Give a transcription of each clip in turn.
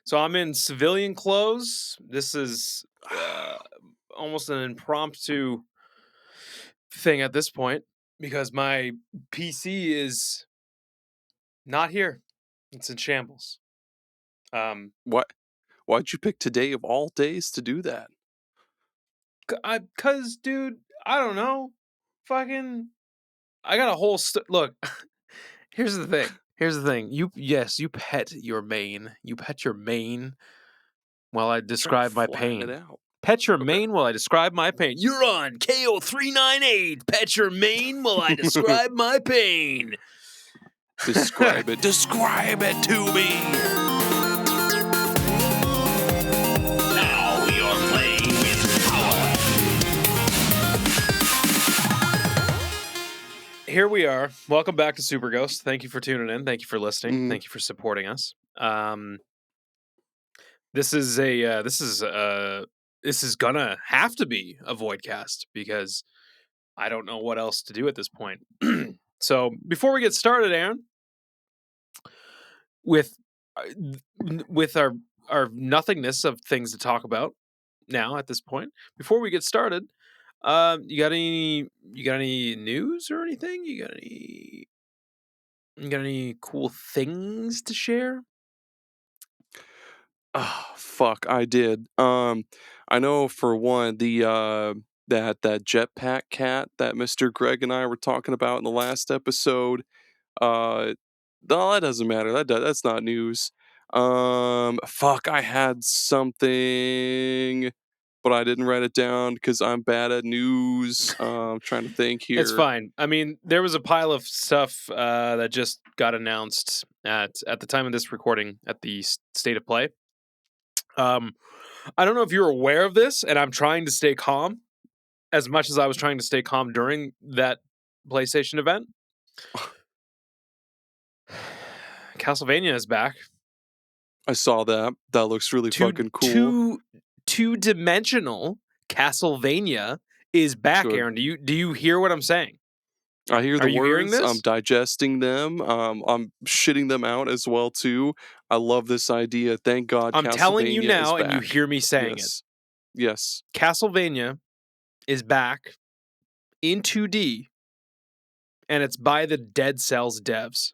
So I'm in civilian clothes. This is almost an impromptu thing at this point because my PC is not here. It's in shambles. What? Why'd you pick today of all days to do that? Cause dude, I don't know. Fucking, I got a whole look. Here's the thing. You pet your mane. You pet your mane while I Trying to describe my flatten it pain. out. Pet your Okay. mane while I describe my pain. You're on KO398. Pet your mane while I describe my pain. Describe it. Describe it to me. Now you're playing with power. Here we are. Welcome back to Super Ghost. Thank you for tuning in. Thank you for listening. Thank you for supporting us. This is gonna have to be a Voidcast because I don't know what else to do at this point. So before we get started, Aaron, with our nothingness of things to talk about now at this point, before we get started, you got any news or anything? You got any cool things to share? Oh, fuck, I did. I know for one, that jetpack cat that Mr. Greg and I were talking about in the last episode, no, that doesn't matter. That's not news. Fuck, I had something, but I didn't write it down because I'm bad at news. I'm trying to think here. It's fine. I mean, there was a pile of stuff that just got announced at the time of this recording at the State of Play. I don't know if you're aware of this, and I'm trying to stay calm as much as I was trying to stay calm during that PlayStation event. Castlevania is back. I saw that. That looks really fucking cool. Two-dimensional Castlevania is back, Good. Aaron. Do you hear what I'm saying? I hear the Are you hearing words. this? I'm digesting them. I'm shitting them out as well too. I love this idea. Thank God. I'm telling you Castlevania now, is and you back. hear me saying Yes. Yes. it. Castlevania is back in 2D, and it's by the Dead Cells devs.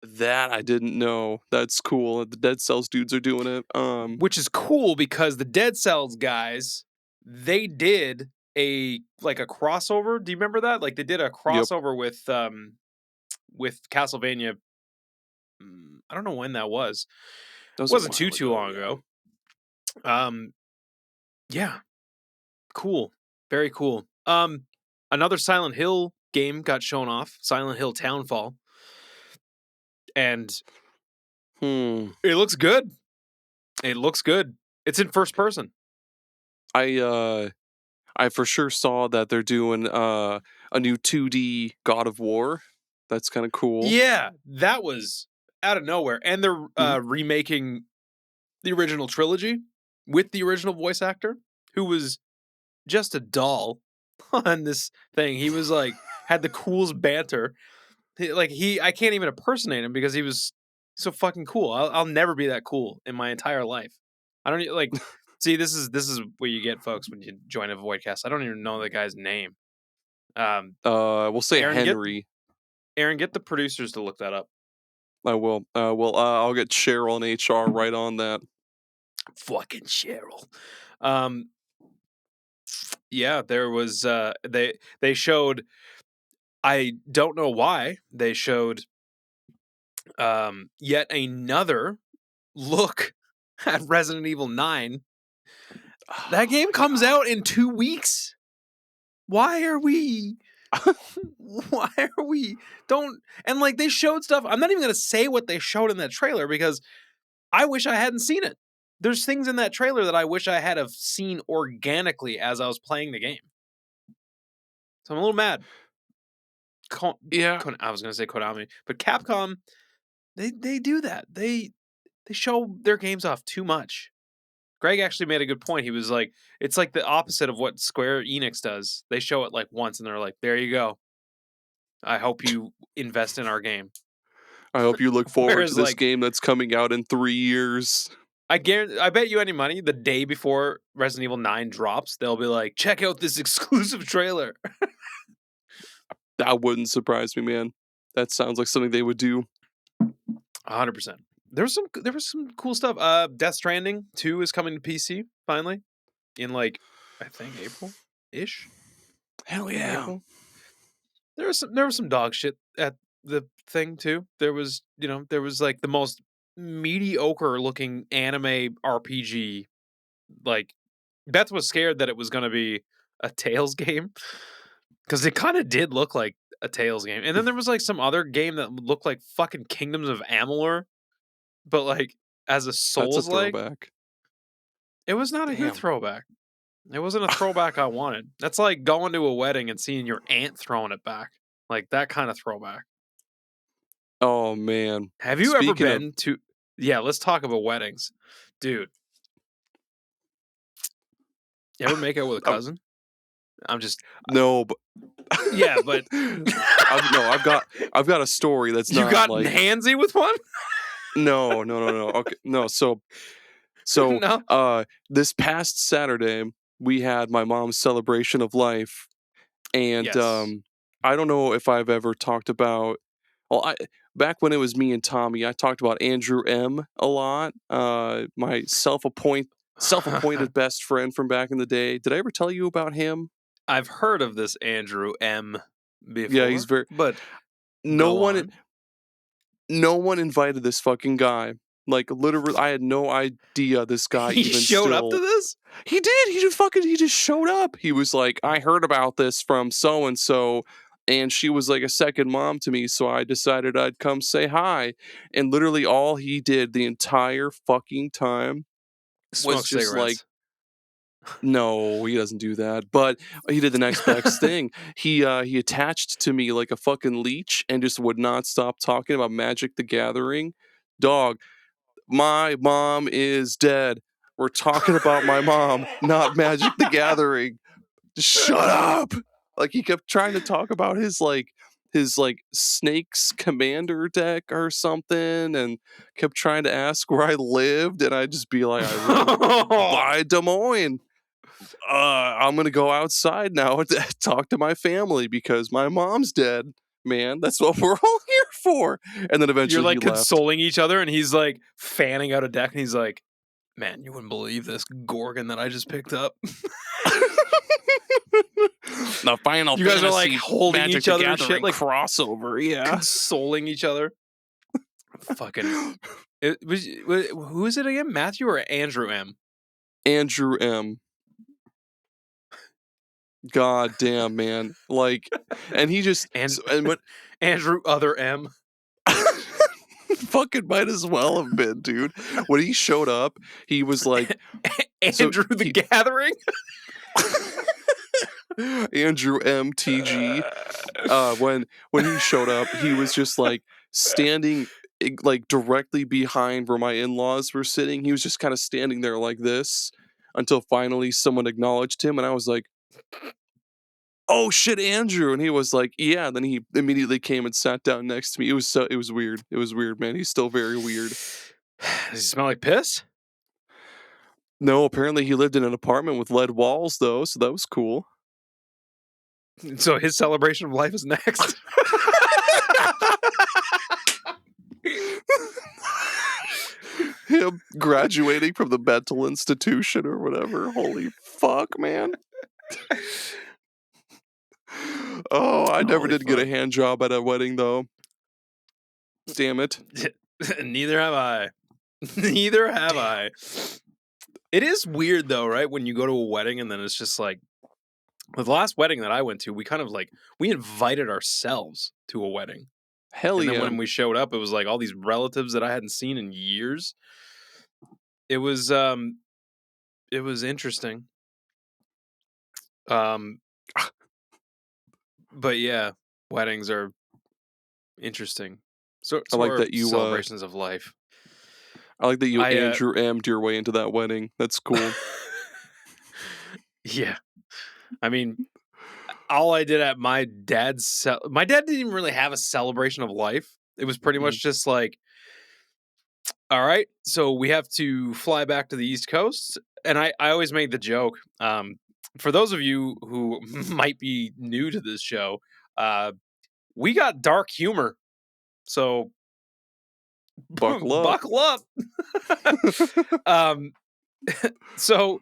That I didn't know. That's cool. The Dead Cells dudes are doing it. Which is cool because the Dead Cells guys, they did a crossover. Do you remember that? Like they did a crossover with Castlevania. I don't know when that was. It wasn't too long ago. Yeah. Cool. Very cool. Another Silent Hill game got shown off, Silent Hill Townfall. And it looks good. It looks good. It's in first person. I for sure saw that they're doing a new 2D God of War. That's kind of cool. Yeah, that was out of nowhere. And they're remaking the original trilogy with the original voice actor, who was just a doll on this thing. He was like, had the coolest banter. I can't even impersonate him because he was so fucking cool. I'll never be that cool in my entire life. I don't like. See, this is what you get, folks, when you join a Voidcast. I don't even know the guy's name. We'll say Aaron, Henry. Aaron, get the producers to look that up. I will. I'll get Cheryl and HR right on that. Fucking Cheryl. Yeah, there was. They showed. I don't know why they showed. Yet another look at Resident Evil 9. That game comes out in 2 weeks. Why are we? Don't. And like they showed stuff. I'm not even gonna say what they showed in that trailer because I wish I hadn't seen it. There's things in that trailer that I wish I had have seen organically as I was playing the game. So I'm a little mad. I was gonna say Konami, but Capcom, they do that. They show their games off too much. Greg actually made a good point. He was like, it's like the opposite of what Square Enix does. They show it like once and they're like, there you go. I hope you invest in our game. I hope you look forward to Whereas, this like, game that's coming out in 3 years. I bet you any money the day before Resident Evil 9 drops, they'll be like, check out this exclusive trailer. That wouldn't surprise me, man. That sounds like something they would do. 100%. There was some cool stuff. Death Stranding 2 is coming to PC finally in like I think April-ish. Hell yeah. April. There was some dog shit at the thing too. There was like the most mediocre looking anime RPG. Like Beth was scared that it was going to be a Tales game because it kind of did look like a Tales game. And then there was like some other game that looked like fucking Kingdoms of Amalur, but like as a That's a Souls-like. throwback. It was not a good Damn. throwback. It wasn't a throwback I wanted. That's like going to a wedding and seeing your aunt throwing it back. Like that kind of throwback. Oh, man. Have you ever been to... Yeah, let's talk about weddings. Dude. You ever make out with a cousin? I'm just... No, but... Yeah, but... I've got a story that's you not got like... handsy with one? No. Okay, no, so No? This past Saturday, we had my mom's celebration of life, and Yes. I don't know if I've ever talked about... Well, back when it was me and Tommy, I talked about Andrew M. a lot, my self-appointed best friend from back in the day. Did I ever tell you about him? I've heard of this Andrew M. before. Yeah, he's very... But No one invited this fucking guy. Like, literally, I had no idea this guy he even showed up to this? He did. He just showed up. He was like, I heard about this from so-and-so, and she was like a second mom to me, so I decided I'd come say hi. And literally all he did the entire fucking time Smoke was just cigarettes. no, he doesn't do that. But he did the next best thing. He attached to me like a fucking leech and just would not stop talking about Magic the Gathering. Dog, my mom is dead. We're talking about my mom, not Magic the Gathering. Shut up! Like, he kept trying to talk about his Snakes Commander deck or something, and kept trying to ask where I lived, and I'd just be like, I live by Des Moines. I'm gonna go outside now and talk to my family because my mom's dead. Man, that's what we're all here for. And then eventually You're like he left. consoling each other, and he's like fanning out a deck, and he's like, man, you wouldn't believe this Gorgon that I just picked up. The Final You guys are Fantasy like holding Magic each the other and Gathering shit, like crossover, yeah. consoling each other. Fucking. Who is it again? Matthew or Andrew M? Andrew M. God damn, man. Like, and he just... and what Andrew other M. fucking might as well have been, dude. When he showed up, he was like... Andrew the Gathering? Andrew MTG. When he showed up, he was just like standing like directly behind where my in-laws were sitting. He was just kind of standing there like this until finally someone acknowledged him, and I was like, oh shit, Andrew. And he was like, yeah. And then he immediately came and sat down next to me. It was weird. It was weird, man. He's still very weird. Does he smell like piss? No, apparently he lived in an apartment with lead walls though, so that was cool. So his celebration of life is next. Him graduating from the mental institution or whatever. Holy fuck, man. Oh, I never did get a hand job at a wedding though. Damn it. Neither have I. Neither have I. It is weird though, right? When you go to a wedding and then it's just like, the last wedding that I went to, we kind of like, we invited ourselves to a wedding. Hell yeah. And then when we showed up, it was like all these relatives that I hadn't seen in years. It was interesting. But yeah, weddings are interesting. So I like that you celebrations of life. I like that you Andrew M'd your way into that wedding. That's cool. Yeah. I mean, all I did at my dad's... my dad didn't even really have a celebration of life. It was pretty much just like, all right, so we have to fly back to the East Coast. And I always made the joke. For those of you who might be new to this show, we got dark humor. So Buckle up. buckle up. So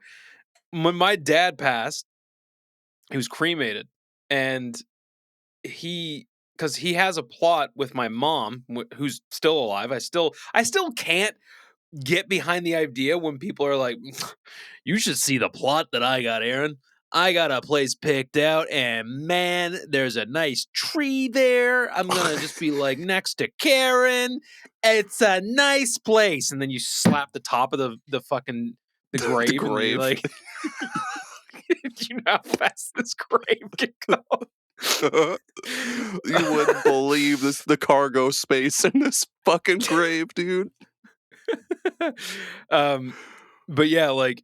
when my dad passed, he was cremated, and because he has a plot with my mom, who's still alive. I still can't get behind the idea when people are like, you should see the plot that I got, Aaron. I got a place picked out, and man, there's a nice tree there. I'm gonna just be like next to Karen. It's a nice place, and then you slap the top of the fucking the grave, The and you're grave. like, do you know how fast this grave can go? You wouldn't believe the cargo space in this fucking grave, dude. But yeah, like,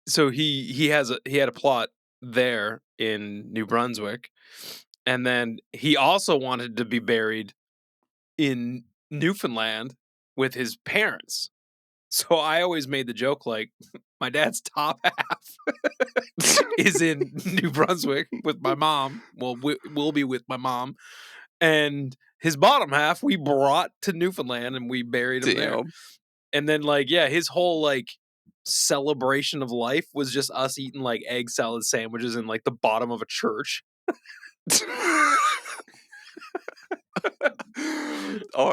so he had a plot there in New Brunswick, and then he also wanted to be buried in Newfoundland with his parents. So I always made the joke, like, my dad's top half is in New Brunswick with my mom. Well, we'll be with my mom, and his bottom half we brought to Newfoundland and we buried him there. And then, like, yeah, his whole like celebration of life was just us eating like egg salad sandwiches in like the bottom of a church.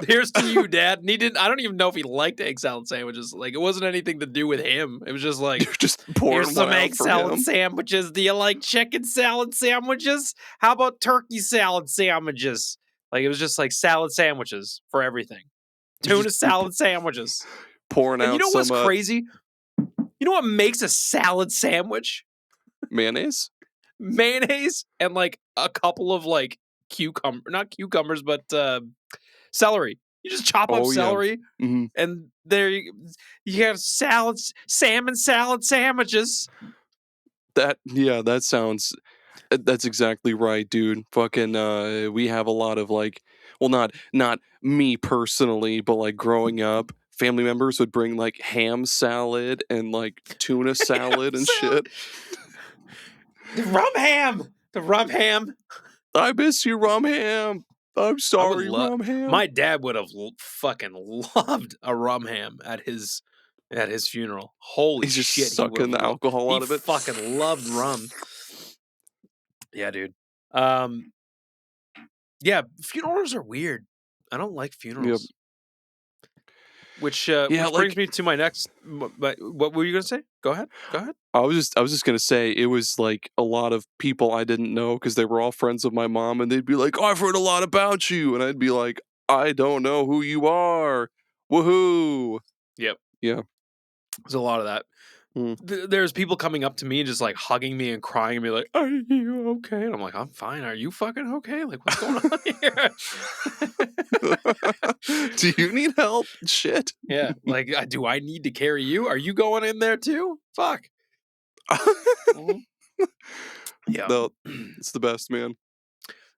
Here's to you, Dad. And he didn't. I don't even know if he liked egg salad sandwiches. Like, it wasn't anything to do with him. It was just like, You're just pouring here's some one out egg for salad him. sandwiches. Do you like chicken salad sandwiches? How about turkey salad sandwiches? Like, it was just like salad sandwiches for everything. Tuna salad sandwiches. Pouring And out you know some what's crazy? You know what makes a salad sandwich? mayonnaise. Mayonnaise and like a couple of like not cucumbers, but celery. You just chop up celery, and there you have salads, salmon salad sandwiches. That sounds. That's exactly right, dude. Fucking, we have a lot of like, well, not me personally, but like growing up, family members would bring like ham salad and like tuna salad and shit. The rum ham. I miss you, rum ham. I'm sorry, rum ham. My dad would have fucking loved a rum ham at his funeral. Holy He's just shit, sucking the alcohol out of it. He fucking loved rum. Yeah, dude. Yeah, funerals are weird. I don't like funerals. Which brings me to my next. But what were you gonna say? Go ahead. I was just gonna say it was like a lot of people I didn't know because they were all friends of my mom, and they'd be like, "Oh, I've heard a lot about you," and I'd be like, "I don't know who you are." Woohoo! Yep. Yeah. There's a lot of that. There's people coming up to me and just like hugging me and crying and be like, "Are you okay?" And I'm like, "I'm fine. Are you fucking okay? Like, what's going on here?" Do you need help? Shit. Yeah. Like, do I need to carry you? Are you going in there too? Fuck. Yeah. No, it's the best, man.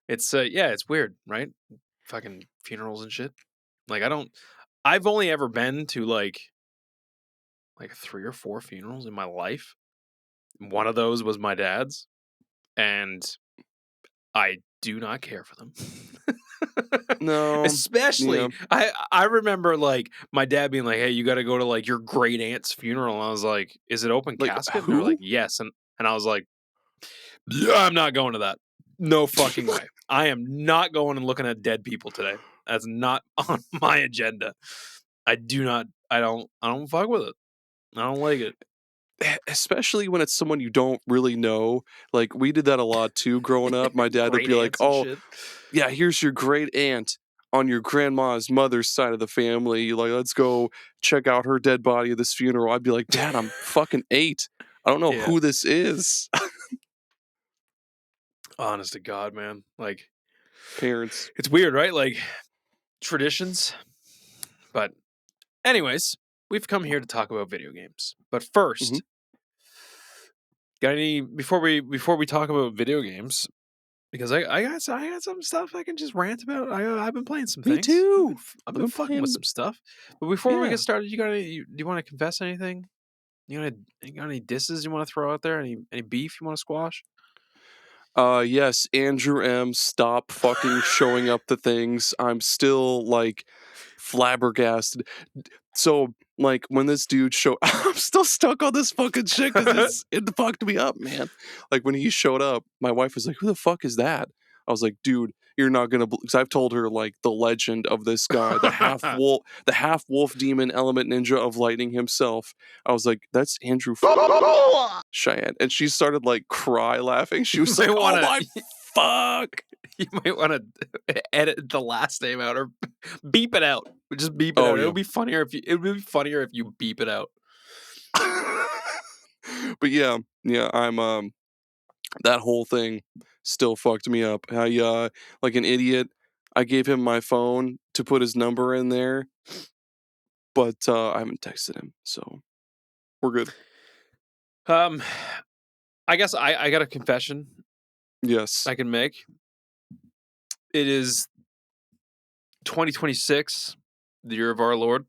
It's it's weird, right? Fucking funerals and shit. Like, I've only ever been to like 3 or 4 funerals in my life. One of those was my dad's, and I do not care for them. No. Especially, I remember like my dad being like, "Hey, you got to go to like your great aunt's funeral." And I was like, "Is it open casket?" And they're like, "Yes." And I was like, "Yeah, I'm not going to that. No fucking way. I am not going and looking at dead people today. That's not on my agenda. I don't fuck with it. I don't like it." Especially when it's someone you don't really know. Like, we did that a lot too growing up. My dad would be like, "Oh, yeah, here's your great aunt on your grandma's mother's side of the family. Like, let's go check out her dead body at this funeral." I'd be like, "Dad, I'm fucking 8. I don't know who this is." Honest to God, man. Like, parents. It's weird, right? Like, traditions. But anyways, we've come here to talk about video games. But first, got any before we talk about video games, Because I got some stuff I can just rant about. I've been playing some Me things. too. I've been fucking with some stuff. But before we get started, do you want to confess anything? You got any disses you want to throw out there? Any beef you want to squash? Yes, Andrew M. Stop fucking showing up to things. I'm still like flabbergasted. So like when this dude I'm still stuck on this fucking shit because it fucked me up, man. Like when he showed up, my wife was like, "Who the fuck is that?" I was like, "Dude, you're not gonna," because I've told her like the legend of this guy, the half wolf demon element ninja of lightning himself. I was like, "That's Andrew Cheyenne," and she started like cry laughing. She was like, "Oh my fuck!" You might want to edit the last name out or beep it out. Just beep it out. Yeah. It would be funnier if you beep it out. But yeah, I'm that whole thing still fucked me up. I like an idiot, I gave him my phone to put his number in there, but I haven't texted him, so we're good. I guess I got a confession Yes. I can make. It is 2026, the year of our Lord,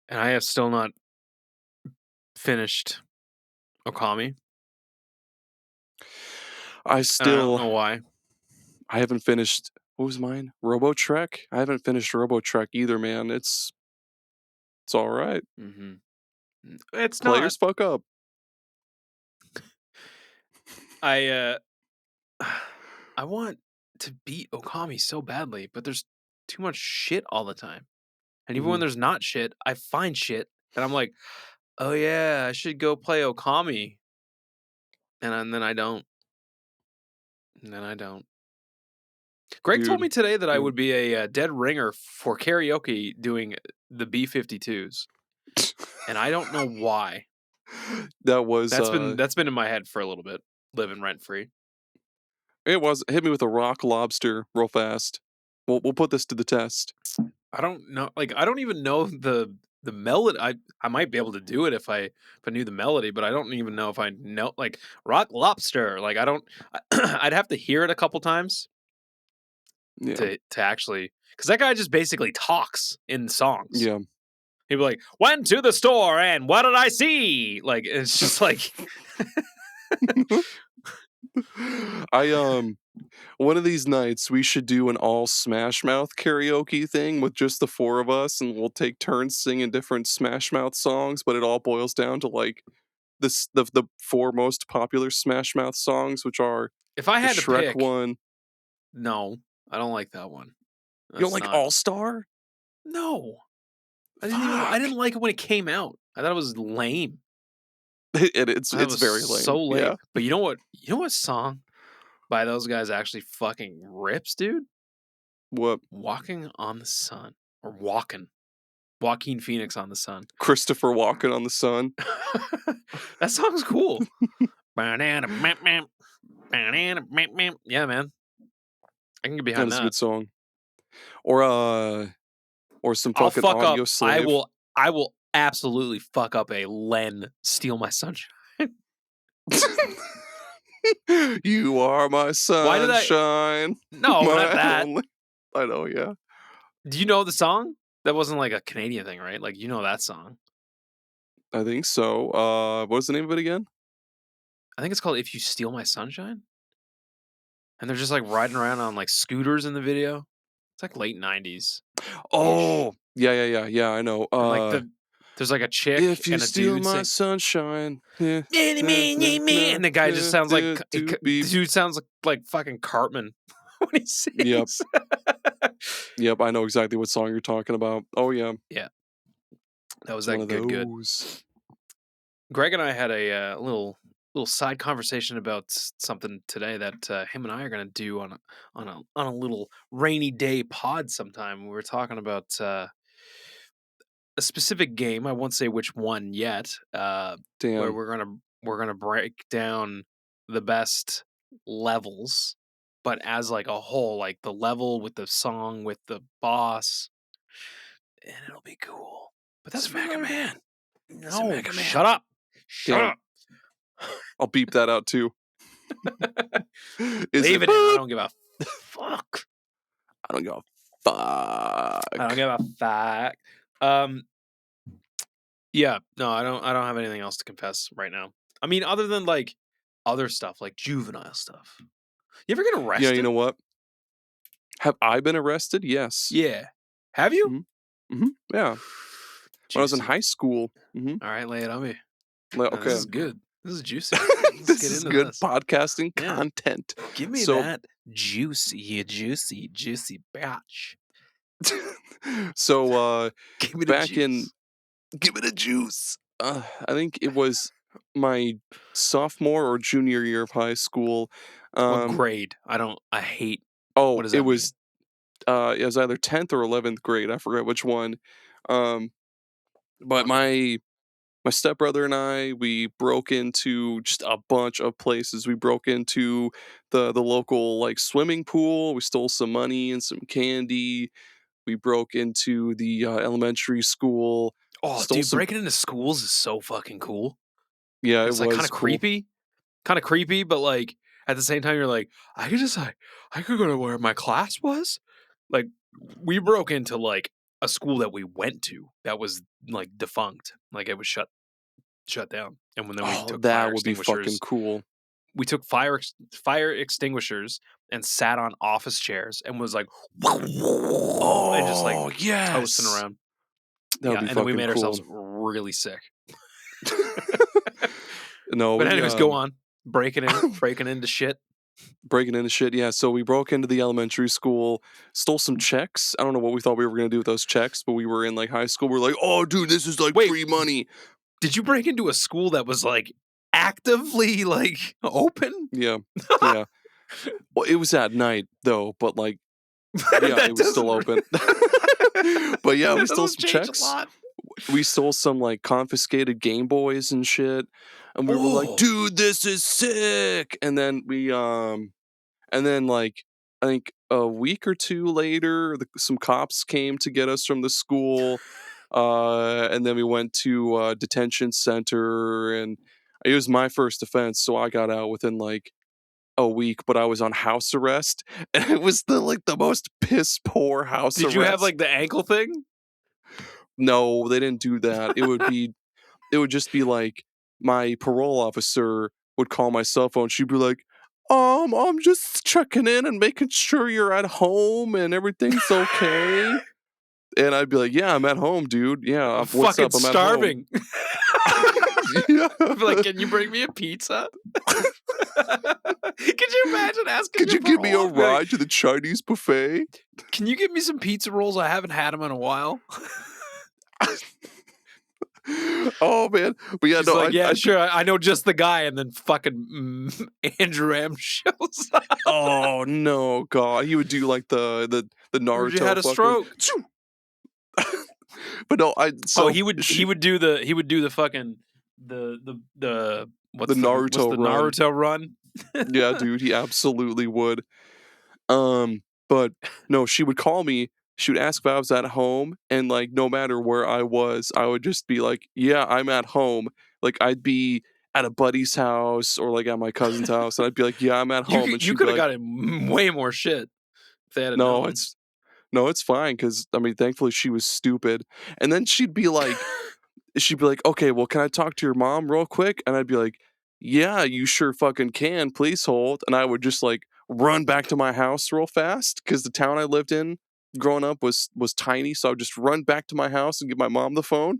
and I have still not finished Okami. I don't know why. I haven't finished. What was mine? RoboTrek? I haven't finished RoboTrek either, man. It's all right. Mm-hmm. It's Players not. fuck up. I want to beat Okami so badly, but there's too much shit all the time. And even when there's not shit, I find shit, and I'm like, oh yeah, I should go play Okami. And then I don't. And then I don't. Greg told me today that I would be a dead ringer for karaoke doing the B-52s. And I don't know why. That's been in my head for a little bit, living rent free. It was hit me with a rock lobster real fast. We'll put this to the test. I don't know. Like I don't even know the melody. I might be able to do it if I knew the melody, but I don't even know if I know like rock lobster. Like I don't. I'd have to hear it a couple times to actually, because that guy just basically talks in songs. Yeah. He'd be like, "Went to the store and what did I see?" Like it's just like. One of these nights we should do an all Smash Mouth karaoke thing with just the four of us, and we'll take turns singing different Smash Mouth songs, but it all boils down to like the four most popular Smash Mouth songs, which are if I had the to Shrek pick, one. No, I don't like that one. You don't like All Star? No, I didn't like it when it came out. I thought it was lame. It's very lame. So lame. Yeah. But you know what? You know what song by those guys actually fucking rips, dude? What? Walking on the Sun or Walking. Joaquin Phoenix on the Sun. Christopher Walken on the Sun. That song's cool. Yeah, man. I can get behind that. That's a good song. Or some fucking Audio Slave. I will absolutely fuck up a Len Steal My Sunshine. You are my sunshine. No, not that. I know, yeah. Do you know the song? That wasn't like a Canadian thing, right? Like you know that song. I think so. What's the name of it again? I think it's called If You Steal My Sunshine. And they're just like riding around on like scooters in the video. It's like late 90s. Oh, yeah, I know. And like there's like a chick if you and a steal dude my sunshine. Yeah. And the guy just sounds like the dude sounds like fucking Cartman when he sings. Yep, I know exactly what song you're talking about. Oh yeah. Yeah. That was that good. Greg and I had a little side conversation about something today that him and I are going to do on a little rainy day pod sometime. We were talking about a specific game. I won't say which one yet. Where we're gonna break down the best levels, but as like a whole, like the level with the song with the boss, and it'll be cool. But that's Mega Man. No, shut up. Shut up. I'll beep that out too. Is Leave it? it in. I don't give a fuck. I don't give a fuck. I don't give a fuck. Yeah, no, I don't have anything else to confess right now. I mean, other than like other stuff, like juvenile stuff. You ever get Yeah, you arrested? know what? Have I been arrested? Yes. Yeah. Have you? Yeah. When I was in Juicy. high school. All right, lay it on me. Like, No, this okay. is good. This is juicy. Let's This get is into good this. podcasting Yeah. content. Give me So- that juicy, you juicy, juicy batch. So Give me the back juice. in give it a juice. I think it was my sophomore or junior year of high school. What grade? I hate. Oh, What does it that was it was either 10th or 11th grade. I forget which one. But Okay. my stepbrother and I, we broke into just a bunch of places. We broke into the local like swimming pool. We stole some money and some candy. We broke into the elementary school. Oh, Stole dude, some. breaking into schools is so fucking cool. Yeah, it It's like kind was of cool. creepy. Kind of creepy, but like at the same time, you're like, I could go to where my class was. Like, we broke into like a school that we went to that was like defunct. Like it was shut down. And when then we Oh, took that fire would be fucking extinguishers, cool. we took fire extinguishers and sat on office chairs and was like, and just like yes, toasting around. That would be and then we fucking made cool. ourselves really sick. No, But we, anyways, go on. Breaking into shit. breaking into shit. Yeah, so we broke into the elementary school, stole some checks. I don't know what we thought we were gonna do with those checks, but we were in like high school. We were like, oh, dude, this is like Wait. free money. Did you break into a school that was like actively like open? Yeah, yeah. Well, it was at night though, but like, yeah, That it was still doesn't- open. But yeah, we That stole doesn't some change a checks. lot. We stole some like confiscated Game Boys and shit, and we were like, Oh. dude, this is sick. And then and then like I think a week or two later, some cops came to get us from the school, and then we went to detention center, and it was my first offense, so I got out within like a week, but I was on house arrest, and it was the most piss poor house arrest. Did you have like the ankle thing? No, they didn't do that. It would just be like my parole officer would call my cell phone. She'd be like, I'm just checking in and making sure you're at home and everything's okay. And I'd be like, yeah, I'm at home, dude. Yeah, I'm what's fucking up? I'm starving. at home. Yeah. I'd be like, can you bring me a pizza? Could you imagine asking? Could you give me a parole? I'd be like, ride to the Chinese buffet? Can you give me some pizza rolls? I haven't had them in a while. Oh man, but yeah, He's no, like, yeah, I sure. I know just the guy, and then fucking Andrew M shows up. Oh no, God, he would do like the Naruto. You had a fucking- stroke. But no, He would do the fucking the what's The Naruto run. Naruto run. Yeah, dude, he absolutely would. But no, she would call me. She would ask if I was at home, and like no matter where I was, I would just be like, "Yeah, I'm at home." Like I'd be at a buddy's house or like at my cousin's house, and I'd be like, "Yeah, I'm at home." And You she'd could be have like, gotten way more shit if they had "No, known. it's fine," because I mean, thankfully she was stupid. And then she'd be like, "Okay, well, can I talk to your mom real quick?" And I'd be like, "Yeah, you sure fucking can. Please hold." And I would just like run back to my house real fast because the town I lived in growing up was tiny, so I would just run back to my house and give my mom the phone,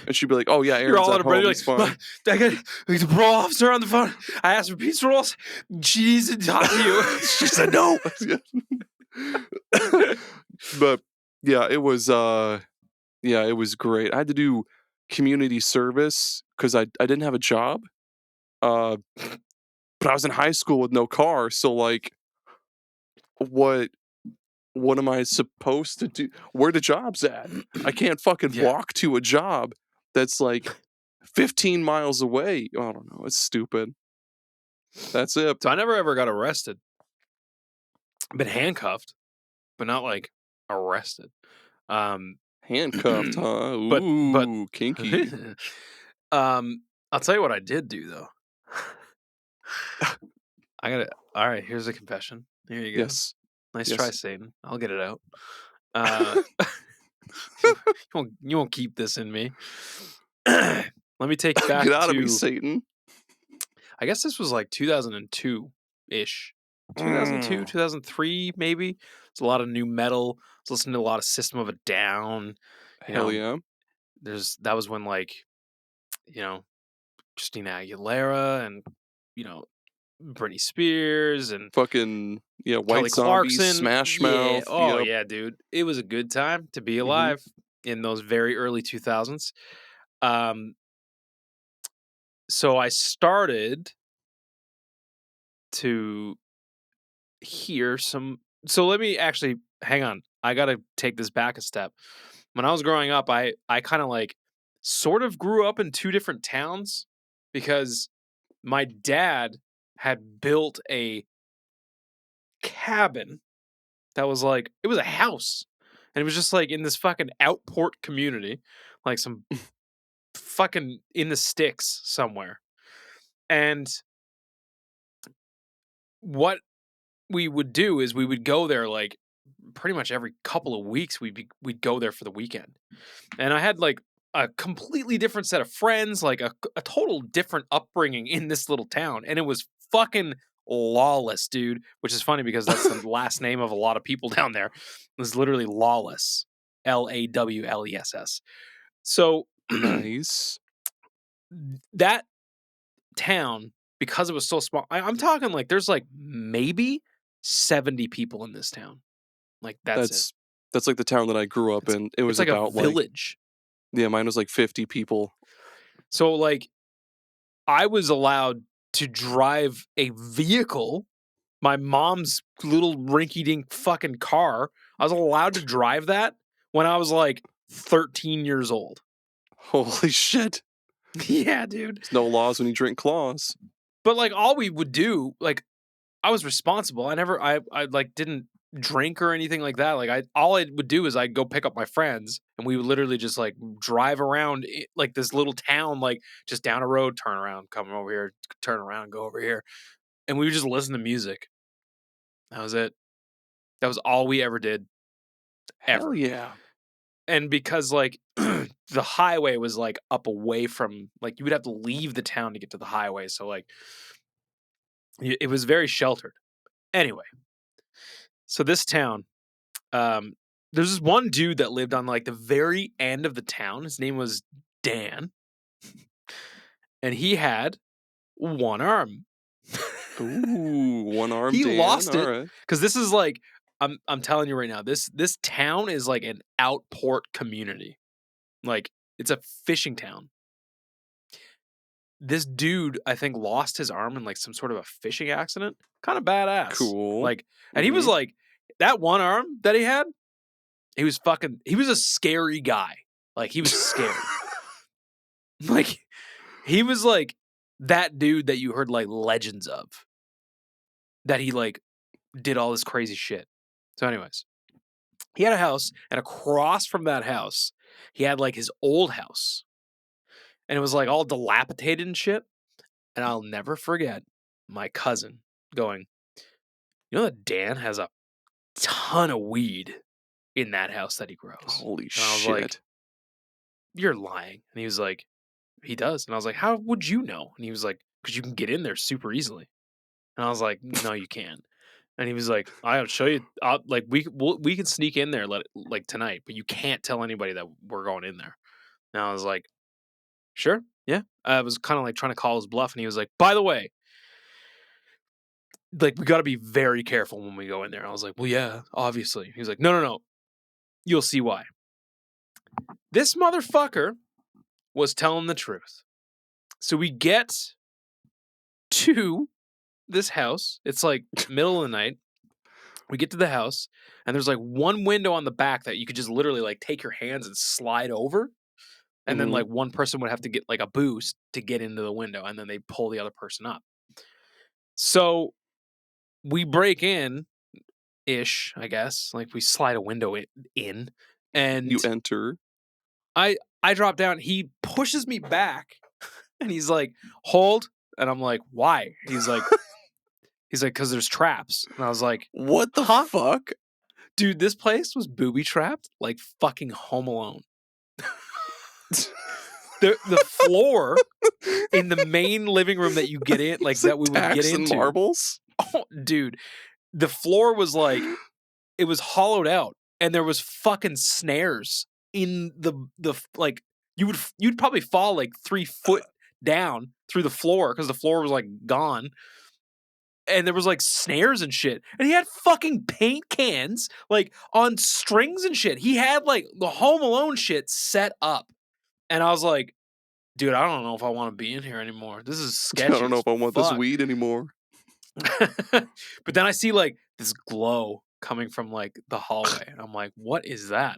and she'd be like, "Oh yeah, You're Aaron's all at at a break. home. You're He's like, fine." I got the parole officer on the phone. I asked for pizza rolls. She needs to talk to you. She said no. But yeah, it was great. I had to do community service because I didn't have a job, but I was in high school with no car, so like, what am I supposed to do? Where the job's at? I can't fucking Yeah. walk to a job that's like 15 miles away. I don't know. It's stupid. That's it. So I never ever got arrested. Been handcuffed, but not like arrested. Handcuffed, huh? But- Ooh, kinky. I'll tell you what I did do though. All right, here's a confession. Here you go. Yes. Nice Yes. try, Satan. I'll get it out. You won't keep this in me. Let me take you back Get out of me, to, Satan. I guess this was like 2002-ish. 2002, 2003, maybe. It's a lot of new metal. I was listening to a lot of System of a Down. Hell yeah. That was when, like, Christina Aguilera and, Britney Spears and Fucking White Kelly Zombie, Clarkson. Smash Yeah. Mouth. Oh, Yep. yeah, dude. It was a good time to be alive in those very early 2000s. So I started to hear some. So let me actually hang on. I got to take this back a step. When I was growing up, I kind of like sort of grew up in two different towns because my dad had built a cabin that was like, it was a house. And it was just like in this fucking outport community, like some fucking in the sticks somewhere. And what we would do is we would go there like pretty much every couple of weeks. We'd go there for the weekend. And I had like a completely different set of friends, like a total different upbringing in this little town. And it was fucking lawless, dude, which is funny because that's the last name of a lot of people down there. It was literally Lawless. Lawless. So Nice. that town, because it was so small, I'm talking like there's like maybe 70 people in this town. Like that's it. That's like the town that I grew up in. It was It's like about a village. mine was like 50 people. So like I was allowed to drive a vehicle, my mom's little rinky-dink fucking car. I was allowed to drive that when I was like 13 years old. Holy shit. Yeah, dude. There's no laws when you drink claws. But like all we would do, like I was responsible. I like didn't drink or anything like that. Like all I would do is I'd go pick up my friends and we would literally just like drive around like this little town, like just down a road, turn around, come over here, turn around, go over here. And we would just listen to music. That was it. That was all we ever did. Ever. Hell yeah. And because like the highway was like up away from, like you would have to leave the town to get to the highway. So like it was very sheltered. Anyway, so this town, there's this one dude that lived on like the very end of the town. His name was Dan. And he had one arm. Ooh, one arm. He Dan. lost it. Right. Because this is like, I'm telling you right now, this town is like an outport community. Like it's a fishing town. This dude, I think, lost his arm in like some sort of a fishing accident. Kind of badass. Cool. Like, and he was like, that one arm that he had, he was a scary guy. Like he was scary. Like he was like that dude that you heard like legends of. That he like did all this crazy shit. So anyways, he had a house, and across from that house, he had like his old house. And it was like all dilapidated and shit. And I'll never forget my cousin going, you know that Dan has a ton of weed in that house that he grows. Holy and I was shit. like, you're lying. And he was like, he does. And I was like, how would you know? And he was like, because you can get in there super easily. And I was like, no, you can't. And he was like, I'll show you. Like we can sneak in there like tonight, but you can't tell anybody that we're going in there. And I was like, sure, yeah. I was kind of like trying to call his bluff, and he was like, by the way, like we got to be very careful when we go in there. I was like, well, yeah, obviously. He was like, no, you'll see why. This motherfucker was telling the truth. So we get to this house. It's like middle of the night. We get to the house, and there's like one window on the back that you could just literally like take your hands and slide over. And then like one person would have to get like a boost to get into the window, and then they pull the other person up. So we break in ish, I guess. Like we slide a window in, and you enter. I drop down. He pushes me back, and he's like, "Hold," and I'm like, "Why?" He's like, He's like, because there's traps. And I was like, What the huh? fuck? Dude, this place was booby trapped like fucking Home Alone. The floor in the main living room that you get in, like that we would get Tacks and into. marbles? Oh, dude, the floor was like, it was hollowed out, and there was fucking snares in the like you'd probably fall like 3 foot down through the floor because the floor was like gone. And there was like snares and shit. And he had fucking paint cans like on strings and shit. He had like the Home Alone shit set up. And I was like, dude, I don't know if I want to be in here anymore. This is sketchy. I don't know if I want this fuck. weed anymore. But then I see like this glow coming from like the hallway. And I'm like, what is that?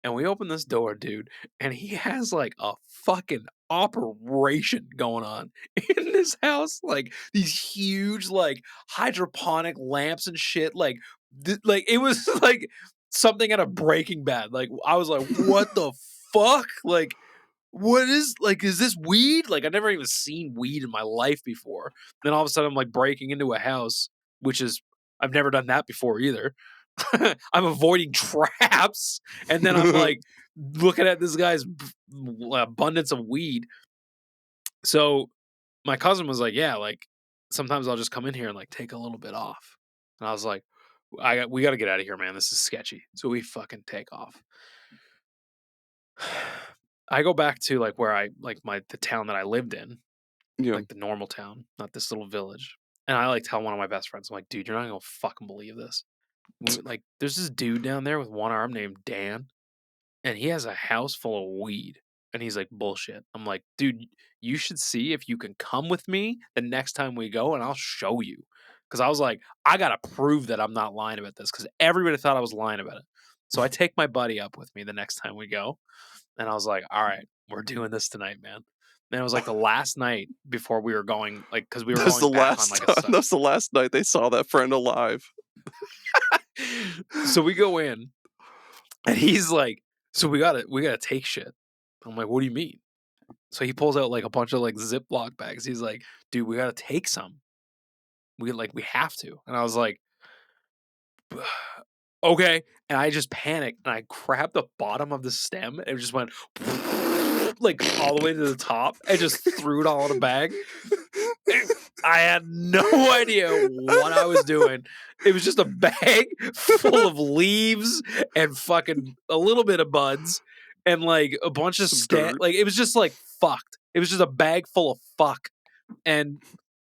And we open this door, dude, and he has like a fucking operation going on in this house. Like these huge, like hydroponic lamps and shit. Like, like it was like something out of Breaking Bad. Like I was like, what the fuck? Like, what is like? Is this weed? Like I never even seen weed in my life before. Then all of a sudden, I'm like breaking into a house, which is I've never done that before either. I'm avoiding traps, and then I'm like looking at this guy's abundance of weed. So my cousin was like, "Yeah, like sometimes I'll just come in here and like take a little bit off." And I was like, we got to get out of here, man. This is sketchy." So we fucking take off. I go back to like where I like the town that I lived in, Yeah. like the normal town, not this little village. And I like tell one of my best friends, I'm like, "Dude, you're not gonna fucking believe this. Like, there's this dude down there with one arm named Dan, and he has a house full of weed." And he's like, "Bullshit." I'm like, "Dude, you should see if you can come with me the next time we go, and I'll show you." Because I was like, I gotta prove that I'm not lying about this, because everybody thought I was lying about it. So I take my buddy up with me the next time we go, and I was like, "All right, we're doing this tonight, man." And it was like the last night before we were going, like, because we were That's going the back on last like a time. That's the last night they saw that friend alive. So we go in, and he's like, "So we gotta take shit." I'm like, "What do you mean?" So he pulls out like a bunch of like Ziploc bags. He's like, "Dude, we gotta take some. We have to." And I was like, "Okay." And I just panicked and I grabbed the bottom of the stem and it just went like all the way to the top and just threw it all in a bag. I had no idea what I was doing. It was just a bag full of leaves and fucking a little bit of buds and like a bunch of dirt. like it was just like fucked. It was just a bag full of fuck. And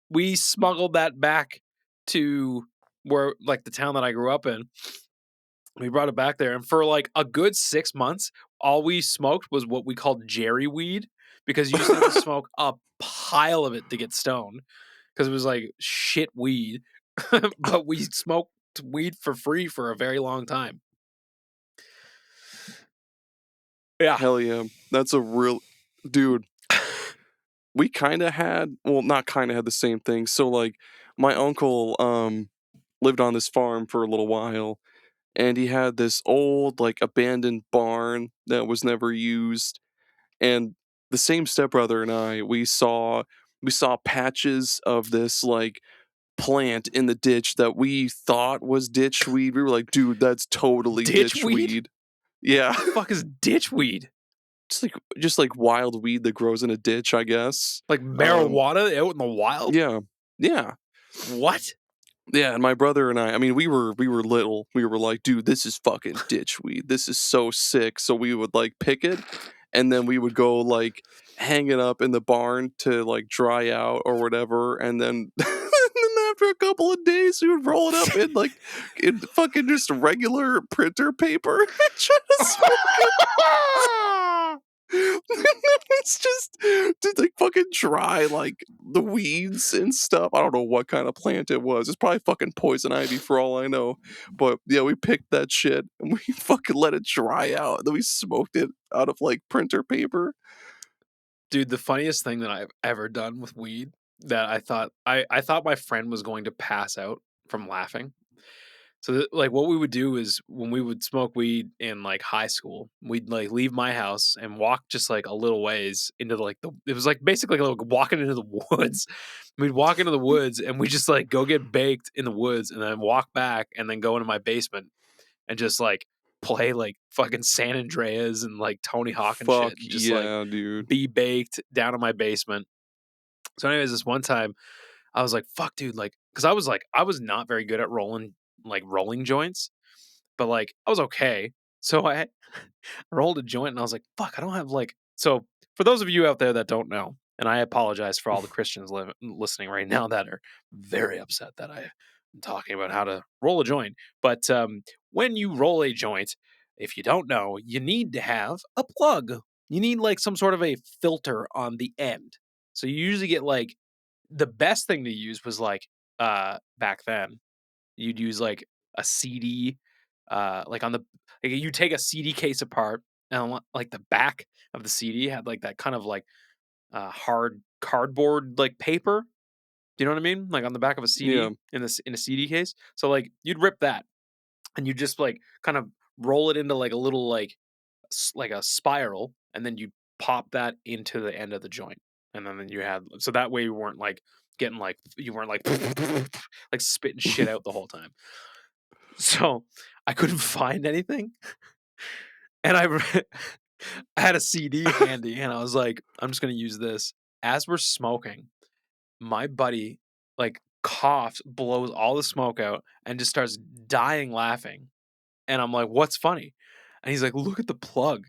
we smuggled that back to where like the town that I grew up in. We brought it back there, and for like a good 6 months, all we smoked was what we called Jerry weed, because you used to have to smoke a pile of it to get stoned, because it was like shit weed. But we smoked weed for free for a very long time. Yeah. Hell yeah. That's a real dude. We kind of had, well, not kind of had the same thing. So like my uncle lived on this farm for a little while, and he had this old like abandoned barn that was never used. And the same stepbrother and I, we saw patches of this like plant in the ditch that we thought was ditchweed. We were like, dude, that's totally Ditchweed? ditchweed. Yeah. What the fuck is ditchweed? Just like wild weed that grows in a ditch, I guess. Like marijuana out in the wild? Yeah. Yeah. What? Yeah, and my brother and I mean, we were little. We were like, dude, this is fucking ditchweed. This is so sick. So we would like pick it, and then we would go like hang it up in the barn to like dry out or whatever, and then and then after a couple of days we would roll it up in like in fucking just regular printer paper and try to smoke it. It's just to like fucking dry like the weeds and stuff. I don't know what kind of plant it was. It's probably fucking poison ivy for all I know. But yeah, we picked that shit and we fucking let it dry out. And then we smoked it out of like printer paper. Dude, the funniest thing that I've ever done with weed, that I thought my friend was going to pass out from laughing. So like what we would do is when we would smoke weed in like high school, we'd like leave my house and walk just like a little ways into like it was like basically like walking into the woods. We'd walk into the woods and we just like go get baked in the woods and then walk back and then go into my basement and just like play like fucking San Andreas and like Tony Hawk and Fuck shit and just like yeah, dude. be baked down in my basement. So anyways, this one time I was like, fuck, dude, like, because I was not very good at rolling joints, but like I was okay. So I rolled a joint and I was like, fuck, I don't have like. So for those of you out there that don't know, and I apologize for all the Christians listening right now that are very upset that I'm talking about how to roll a joint. But when you roll a joint, if you don't know, you need to have a plug. You need like some sort of a filter on the end. So you usually get like the best thing to use was like back then you'd use like a CD like on the like you take a CD case apart and like the back of the CD had like that kind of like hard cardboard like paper. Do you know what I mean? Like on the back of a Yeah. CD in a CD case. So like you'd rip that and you just like kind of roll it into like a little like like a spiral and then you pop that into the end of the joint and then you had so that way you weren't like getting like you weren't like like spitting shit out the whole time. So I couldn't find anything and I had a CD handy and I was like I'm just gonna use this. As we're smoking, my buddy like coughs, blows all the smoke out and just starts dying laughing and I'm like what's funny and he's like look at the plug.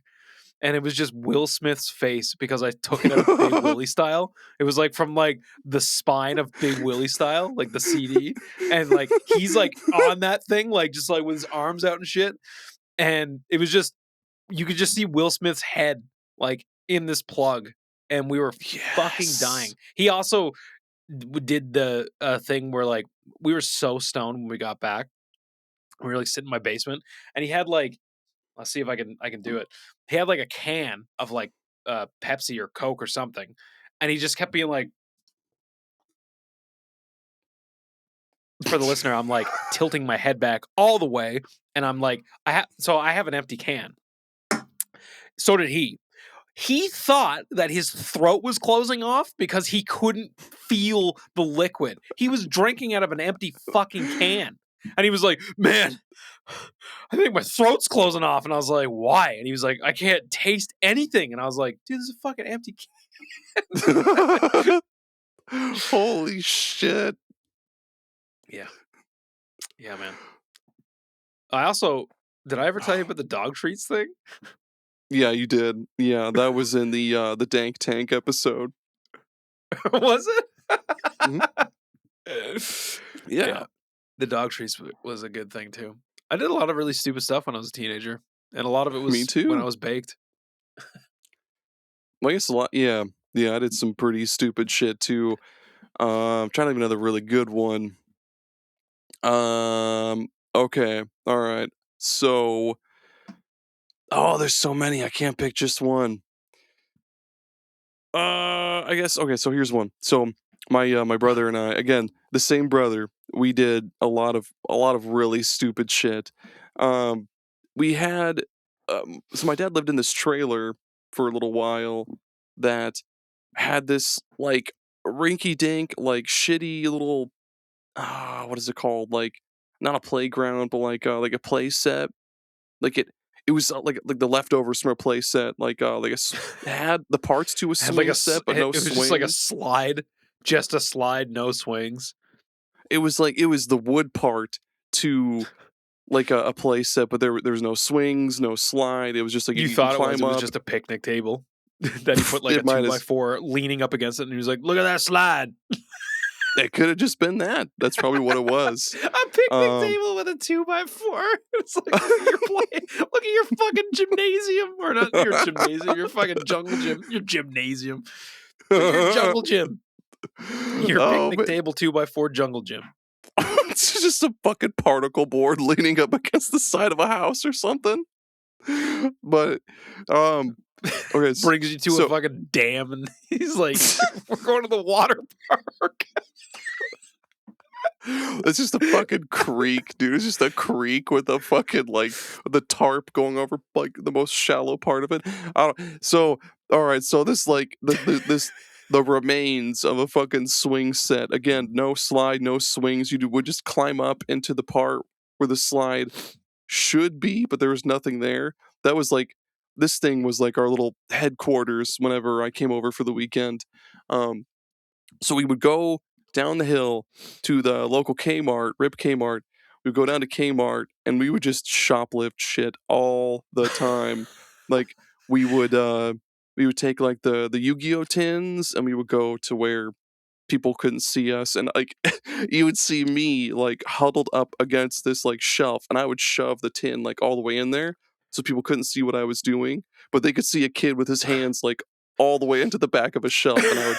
And it was just Will Smith's face because I took it out of Big Willie Style. It was like from like the spine of Big Willie Style, like the CD. And like he's like on that thing, like just like with his arms out and shit. And it was just you could just see Will Smith's head like in this plug. And we were fucking dying. He also did the thing where like we were so stoned when we got back. We were like sitting in my basement and he had like let's see if I can do it. He had like a can of like Pepsi or Coke or something, and he just kept being like. For the listener, I'm like tilting my head back all the way, and I'm like, I have an empty can. So did he. He thought that his throat was closing off because he couldn't feel the liquid. He was drinking out of an empty fucking can. And he was like, man, I think my throat's closing off. And I was like, why? And he was like, I can't taste anything. And I was like, dude, this is a fucking empty can. Holy shit. Yeah. Yeah, man. Did I ever tell you about the dog treats thing? Yeah, you did. Yeah, that was in the Dank Tank episode. Was it? Yeah. The dog treats was a good thing too. I did a lot of really stupid stuff when I was a teenager, and a lot of it was Me too. when I was baked. Well, I guess a lot. Yeah, I did some pretty stupid shit too. I'm trying to think of another really good one. Okay, all right. So, there's so many. I can't pick just one. I guess okay. So here's one. So my brother and I, again, the same brother, we did a lot of really stupid shit. We had so my dad lived in this trailer for a little while that had this like rinky dink like shitty little what is it called, like not a playground but like a play set, like it was like the leftovers from a play set, like it had the parts to a Had swing like set but no it was swings. just like a slide, just a slide, no swings. It was the wood part to like a play set, but there was no swings, no slide. It was just like You thought it was just a picnic table that he put like a 2x4 leaning up against it, and he was like, "Look at that slide." It could have just been that. That's probably what it was. A picnic table with a 2x4. It's like look at your fucking gymnasium, or not your gymnasium, your fucking jungle gym, your gymnasium, your jungle gym, your picnic table 2x4 jungle gym. It's just a fucking particle board leaning up against the side of a house or something. But okay, brings you to a fucking dam, and he's like, "We're going to the water park." It's just a fucking creek, dude. It's just a creek with a fucking like the tarp going over like the most shallow part of it. So all right, so this like the remains of a fucking swing set. Again, no slide, no swings. Would just climb up into the part where the slide should be, but there was nothing there. That was like this thing was like our little headquarters whenever I came over for the weekend. Um, so we would go down the hill to the local Kmart, Rip Kmart. We would go down to Kmart and we would just shoplift shit all the time. Like we would take like the Yu-Gi-Oh tins and we would go to where people couldn't see us and like you would see me like huddled up against this like shelf and I would shove the tin like all the way in there so people couldn't see what I was doing, but they could see a kid with his hands like all the way into the back of a shelf and I would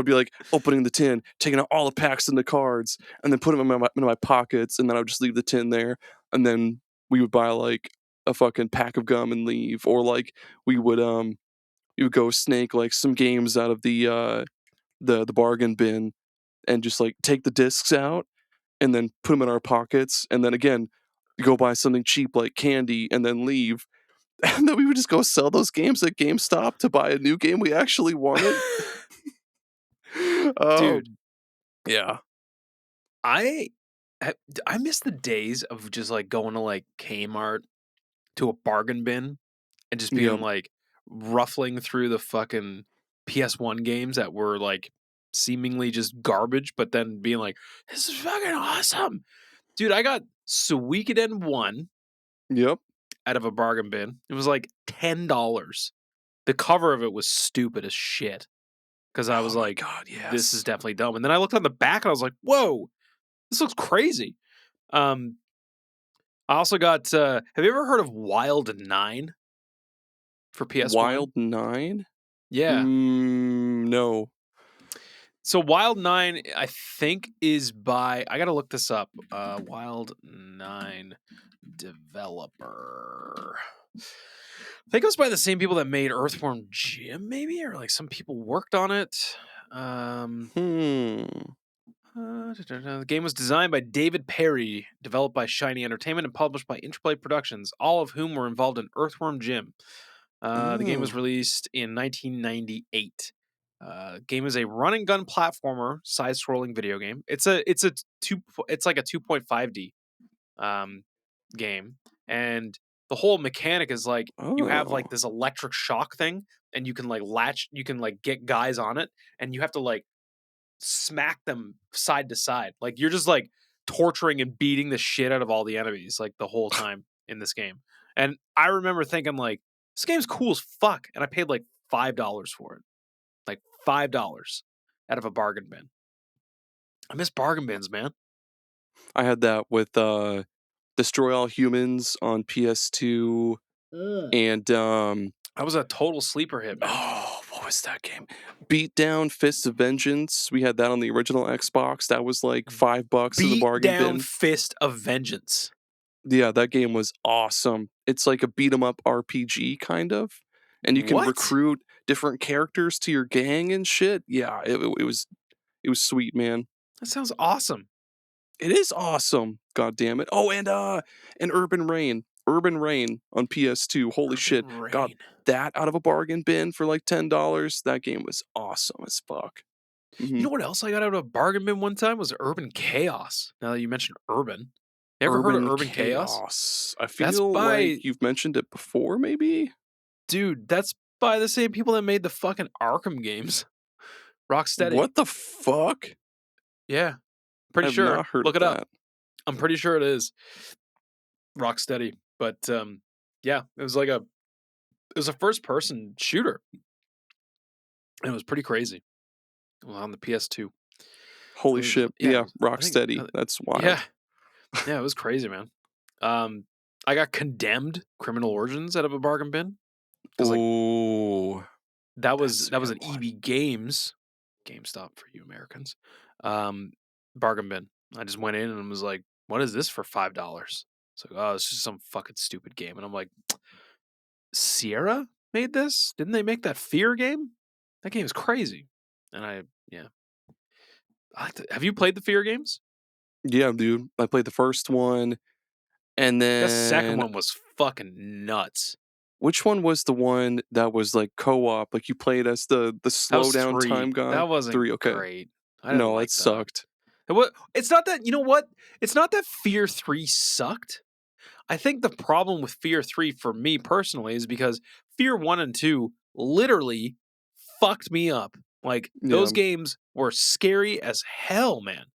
be like opening the tin, taking out all the packs and the cards and then putting them in my pockets and then I would just leave the tin there and then we would buy like a fucking pack of gum and leave, or like we would you would go snake like some games out of the bargain bin and just like take the discs out and then put them in our pockets and then again go buy something cheap like candy and then leave. And then we would just go sell those games at GameStop to buy a new game we actually wanted. Dude, Yeah. I I miss the days of just like going to like Kmart to a bargain bin and just being Yep. like ruffling through the fucking PS1 games that were like seemingly just garbage, but then being like, this is fucking awesome. Dude, I got Suikoden 1 Yep. out of a bargain bin. It was like $10. The cover of it was stupid as shit. Because I Oh was my like, god, yes. this is definitely dumb. And then I looked on the back and I was like, whoa, this looks crazy. I also got, have you ever heard of Wild 9 for PS1? Wild 9? Yeah. No. So Wild 9, I think, is by, I gotta look this up. Wild 9 developer. I think it was by the same people that made Earthworm Jim, maybe, or like some people worked on it. The game was designed by David Perry, developed by Shiny Entertainment, and published by Interplay Productions, all of whom were involved in Earthworm Jim. The game was released in 1998. Game is a run and gun platformer, side-scrolling video game. It's like a 2.5D game, and the whole mechanic is like you have like this electric shock thing, and you can like get guys on it, and you have to like smack them side to side. Like you're just like torturing and beating the shit out of all the enemies like the whole time in this game. And I remember thinking like this game's cool as fuck, and I paid like $5 for it, like $5 out of a bargain bin. I miss bargain bins, man. I had that with Destroy All Humans on PS2 and That was a total sleeper hit, man. oh, what was that game? Beatdown Fists of Vengeance. We had that on the original Xbox. That was like $5 in the Beat bargain down bin. Fist of Vengeance. Yeah, that game was awesome. It's like a beat 'em up RPG kind of, and you can What? recruit different characters to your gang and shit. Yeah, it was sweet, man. That sounds awesome. It is awesome. God damn it. Oh, and Urban Rain. Urban Rain on PS2. Holy shit. Urban Got Rain. that out of a bargain bin for like $10. That game was awesome as fuck. You know what else I got out of a bargain bin one time was Urban Chaos. Now that you mentioned Urban. You ever heard of Urban Chaos? I feel like you've mentioned it before, maybe? Dude, that's by the same people that made the fucking Arkham games. Rocksteady. What the fuck? Yeah. Pretty I've sure. not heard Look of it that. up. I'm pretty sure it is. Rocksteady. But yeah, it was a first person shooter. And it was pretty crazy. Well, on the PS2. Holy shit. Yeah, Rocksteady. That's wild. Yeah. Yeah, it was crazy, man. I got Condemned Criminal Origins out of a bargain bin. Ooh. That was That's a an good one. EB Games, GameStop for you Americans, bargain bin. I just went in and was like, "What is this for $5?" It's like, "Oh, it's just some fucking stupid game." And I'm like, "Sierra made this? Didn't they make that Fear game? That game is crazy." And Have you played the Fear games? Yeah, dude. I played the first one, and The second then one was fucking nuts. which one was the one that was like co-op? Like you played as the That was slow down 3. time guy? That wasn't 3, okay. great. I didn't No, like that that. sucked. It's not that, you know what? It's not that Fear 3 sucked. I think the problem with Fear 3 for me personally is because Fear 1 and 2 literally fucked me up. Like, Yeah. those games were scary as hell, man.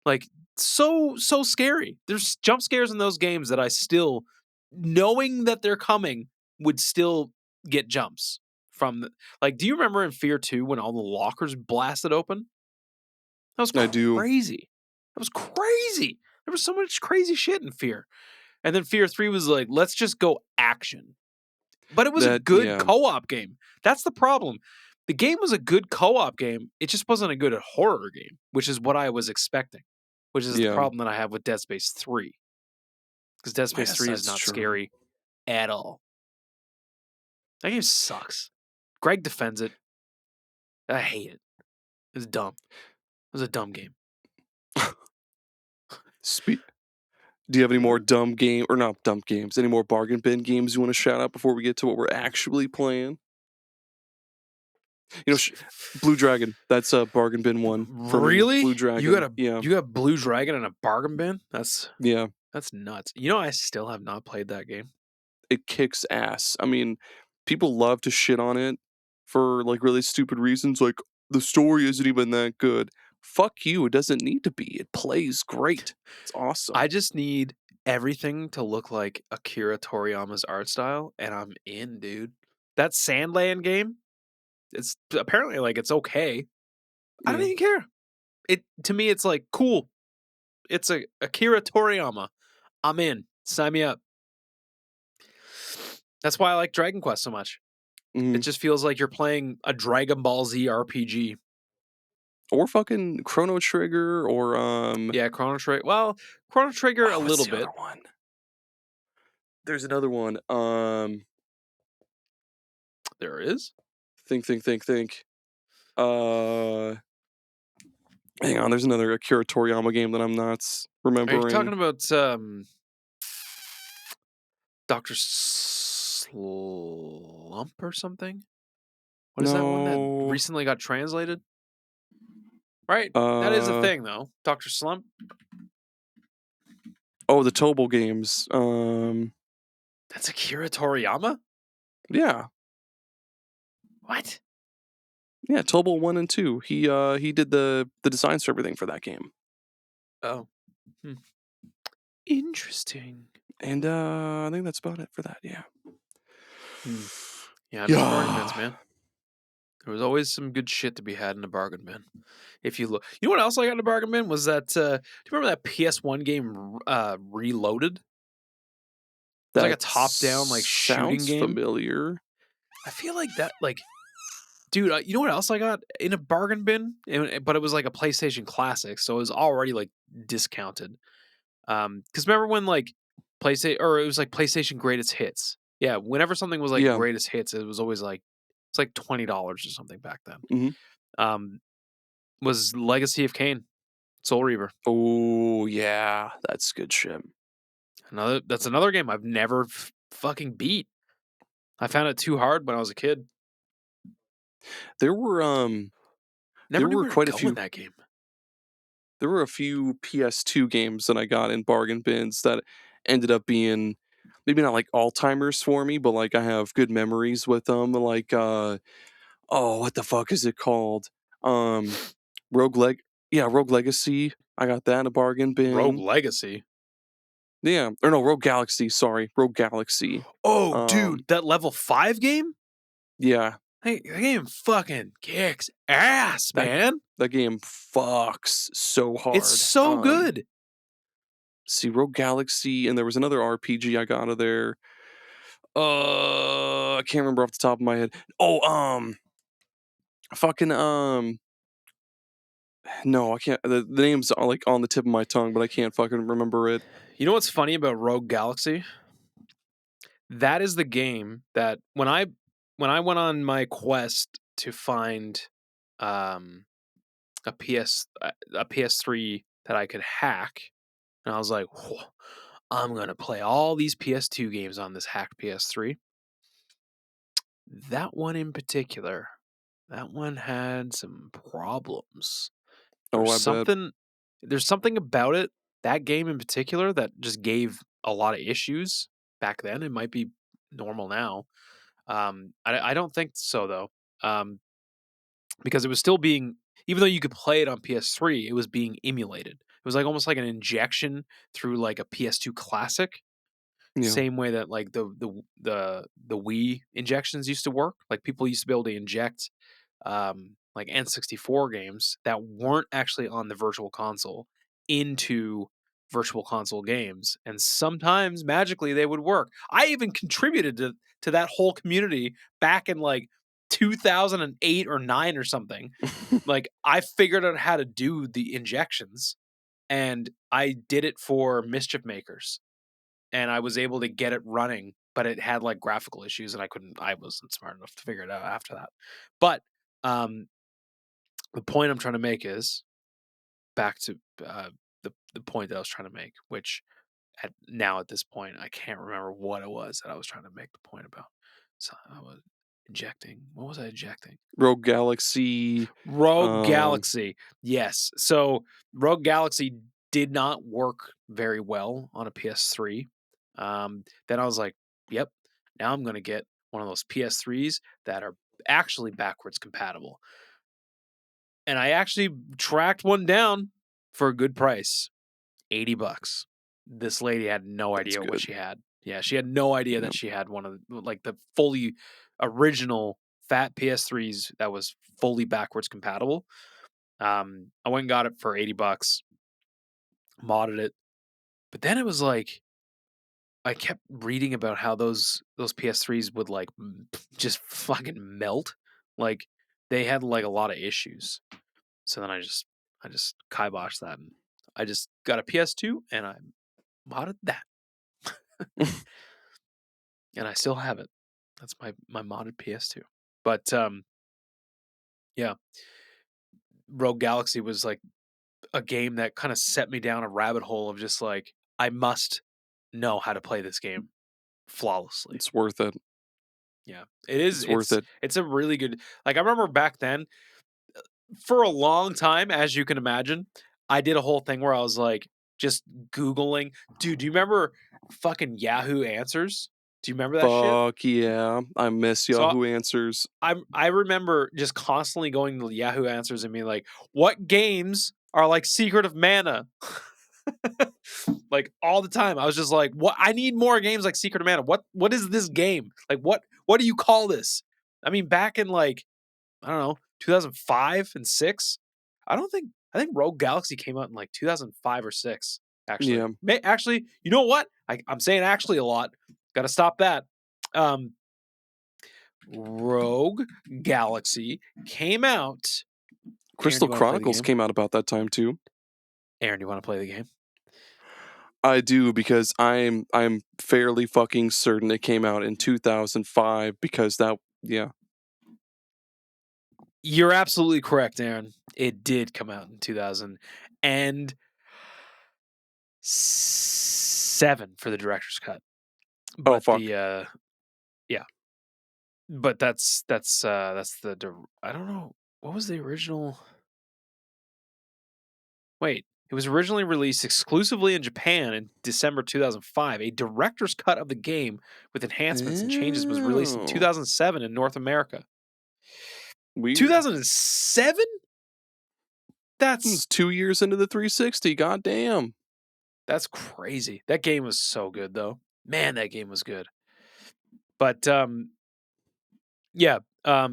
Like, so scary. There's jump scares in those games that I still, knowing that they're coming, would still get jumps from. Like, do you remember in Fear 2 when all the lockers blasted open? That was I do. crazy. That was crazy. There was so much crazy shit in Fear. And then Fear 3 was like, let's just go action. But it was a good Yeah. co-op game. That's the problem. The game was a good co-op game. It just wasn't a good horror game, which is what I was expecting, which is the Yeah. problem that I have with Dead Space 3. Because Dead Space Yes, 3 is that's not true. scary at all. That game sucks. Greg defends it. I hate it. It's dumb. It was a dumb game. Do you have any more dumb game, or not dumb games, any more bargain bin games you want to shout out before we get to what we're actually playing? You know, Blue Dragon, that's a bargain bin one for me. Really? Blue Dragon. You got Blue Dragon in a bargain bin? That's Yeah. nuts. You know, I still have not played that game. It kicks ass. I mean, people love to shit on it for like really stupid reasons, like the story isn't even that good. Fuck you, it doesn't need to be. It plays great. It's awesome. I just need everything to look like Akira Toriyama's art style, and I'm in, dude. That Sandland game, it's apparently like it's okay. I don't Yeah. even care. To me, it's like cool. It's a Akira Toriyama. I'm in. Sign me up. That's why I like Dragon Quest so much. It Mhm. just feels like you're playing a Dragon Ball Z RPG. Or fucking Chrono Trigger, or Yeah, Chrono Trigger. Well, Chrono Trigger a what's little the bit. other one? There's another one. There is. Think. Hang on, there's another Akira Toriyama game that I'm not Are you remembering. talking about Dr. Slump or something? What is that one that No. recently got translated? Right? That is a thing, though. Dr. Slump. Oh, the Tobal games. That's Akira Toriyama? Yeah. What? Yeah, Tobal 1 and 2. He did the designs for everything for that game. Oh. Interesting. And I think that's about it for that, yeah. Yeah, I miss bargain bins, man. There was always some good shit to be had in a bargain bin. If you look, you know what else I got in a bargain bin was that. Do you remember that PS1 game, Reloaded? It was like a top-down like shooting sounds game. familiar. I feel like that, like, dude. You know what else I got in a bargain bin? But it was like a PlayStation Classic, so it was already like discounted. Because remember when like PlayStation, or it was like PlayStation Greatest Hits. Yeah, whenever something was like Yeah. Greatest Hits, it was always like it's like $20 or something back then. Mhm. Was Legacy of Kain, Soul Reaver. Oh, yeah. That's good shit. That's another game I've never fucking beat. I found it too hard when I was a kid. There were Never knew where quite to a go few in that game. there were a few PS2 games that I got in bargain bins that ended up being maybe not like all-timers for me, but like I have good memories with them. Like what the fuck is it called? Rogue Legacy. I got that in a bargain bin. Rogue Legacy. Yeah. Or no, Rogue Galaxy, sorry. Rogue Galaxy. Oh, dude, that level 5 game? Yeah. Hey, that game fucking kicks ass, man. That game fucks so hard. It's so good. See, Rogue Galaxy, and there was another RPG I got out of there. I can't remember off the top of my head. Oh, fucking no, I can't. The name's like on the tip of my tongue, but I can't fucking remember it. You know what's funny about Rogue Galaxy? That is the game that when I went on my quest to find a PS3 that I could hack, and I was like, "Whoa, I'm gonna play all these PS2 games on this hacked PS3." That one in particular, that one had some problems. Oh, There's I bet. something there's something about it, that game in particular, that just gave a lot of issues back then. It might be normal now. I don't think so though, because it was still being, even though you could play it on PS3, it was being emulated. It was like almost like an injection through like a PS2 classic, Yeah. same way that like the Wii injections used to work. Like people used to be able to inject like N64 games that weren't actually on the virtual console into virtual console games, and sometimes magically they would work. I even contributed to that whole community back in like 2008 or 9 or something. Like I figured out how to do the injections, and I did it for Mischief Makers, and I was able to get it running, but it had like graphical issues, and I wasn't smart enough to figure it out after that. But um the point I'm trying to make is back to the point that I was trying to make, which at this point I can't remember what it was that I was trying to make the point about. So I was injecting. What was I injecting? Rogue Galaxy. Rogue Um, Galaxy. Yes. So Rogue Galaxy did not work very well on a PS3. Then I was like, yep, now I'm going to get one of those PS3s that are actually backwards compatible. And I actually tracked one down for a good price, $80. This lady had no that's idea what good. she had. Yeah, she had no idea Yeah. that she had one of like the fully original fat PS3s that was fully backwards compatible. I went and got it for $80, modded it. But then it was like I kept reading about how those PS3s would like just fucking melt. Like they had like a lot of issues. So then I just kiboshed that, and I just got a PS2 and I modded that, and I still have it. That's my modded PS2. But yeah, Rogue Galaxy was like a game that kind of set me down a rabbit hole of just like I must know how to play this game flawlessly. It's worth it. Yeah. It is It's worth it. it's a really good, like I remember back then for a long time, as you can imagine, I did a whole thing where I was like just Googling. Dude, do you remember fucking Yahoo Answers? Do you remember that shit? Fuck yeah. I miss So Yahoo Answers. I remember just constantly going to Yahoo Answers and being like, what games are like Secret of Mana? Like all the time. I was just like, what, I need more games like Secret of Mana. What is this game? Like what do you call this? I mean, back in like, I don't know, 2005 and 6. I think Rogue Galaxy came out in like 2005 or 6 actually. Yeah. Actually, you know what? I'm saying actually a lot. Got to stop that. Um Rogue Galaxy came out. Aaron, do Crystal you want to play the Chronicles game? came out about that time too. Aaron, do you want to play the game? I do because I'm fairly fucking certain it came out in 2005 because that yeah. You're absolutely correct, Aaron. It did come out in 2007 for the director's cut. Oh But fuck. yeah. But that's I don't know. What was the original? Wait, it was originally released exclusively in Japan in December 2005. A director's cut of the game with enhancements and changes was released in Oh, 2007 in North America. weird. 2007? It's That's 2 years into the 360. Goddamn. that's crazy. That game was so good though. Man, that game was good. But yeah, I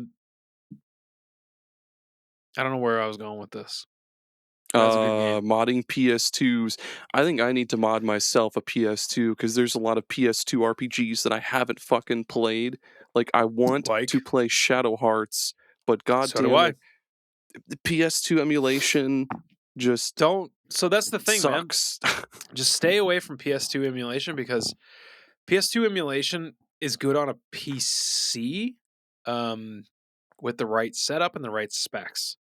don't know where I was going with this. But that's a good game. Modding PS2s. I think I need to mod myself a PS2 because there's a lot of PS2 RPGs that I haven't fucking played. Like I want to Like, play Shadow Hearts, but god so do damn I. it, the PS2 emulation just Don't. So that's the thing, man. sucks. Just stay away from PS2 emulation because PS2 emulation is good on a PC, um, with the right setup and the right specs.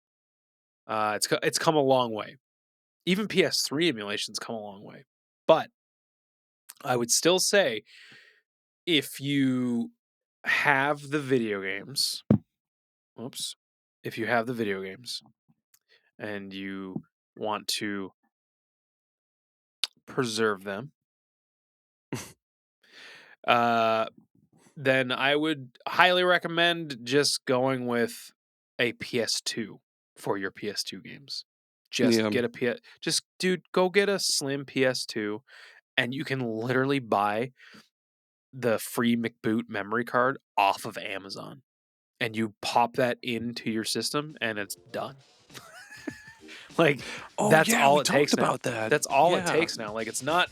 It's come a long way. Even PS3 emulations come a long way. But I would still say if you have the video games, if you have the video games and you want to preserve them, then I would highly recommend just going with a PS2 for your PS2 games. Just Yeah. get a dude, go get a slim PS2 and you can literally buy the free McBoot memory card off of Amazon. And you pop that into your system and it's done. Like Oh that's yeah, all we it talked takes now. about that. That's all it Yeah. takes now. Like it's not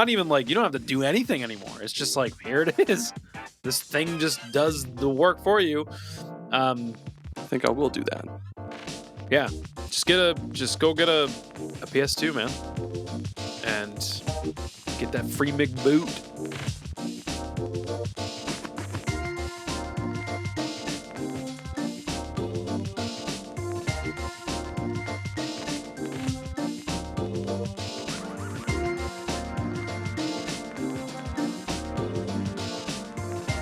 even like you don't have to do anything anymore. It's just like here it is. This thing just does the work for you. I think I will do that. Yeah. Just go get a PS2, man. And get that free McBoot.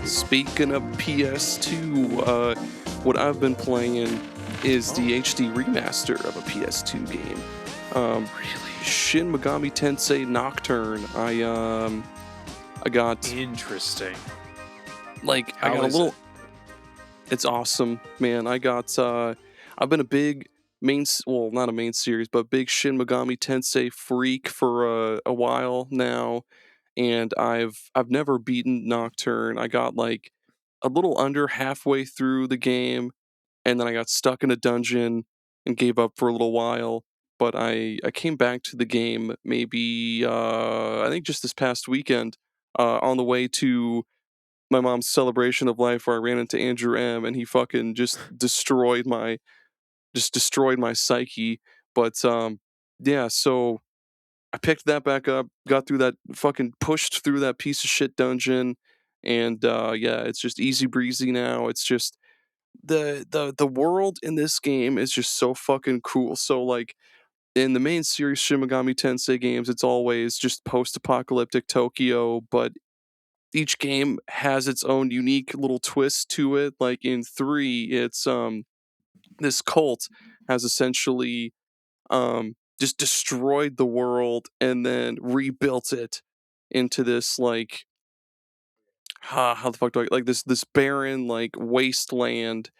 Speaking of PS2, what I've been playing is the HD remaster of a PS2 game. Really? Shin Megami Tensei Nocturne. I got Interesting. like I How got a is little. it? It's awesome, man. I've been a big not a main series, but big Shin Megami Tensei freak for a while now, and I've never beaten Nocturne. I got like a little under halfway through the game, and then I got stuck in a dungeon and gave up for a little while. But I came back to the game maybe I think just this past weekend on the way to my mom's celebration of life where I ran into Andrew M and he fucking destroyed my psyche. But yeah, so I picked that back up, got through that fucking pushed through that piece of shit dungeon, and yeah, it's just easy breezy now. It's just the world in this game is just so fucking cool. So like in the main series Shin Megami Tensei games, it's always just post-apocalyptic Tokyo, but each game has its own unique little twist to it. Like in 3, it's this cult has essentially just destroyed the world and then rebuilt it into this like how the fuck do I like this barren like wasteland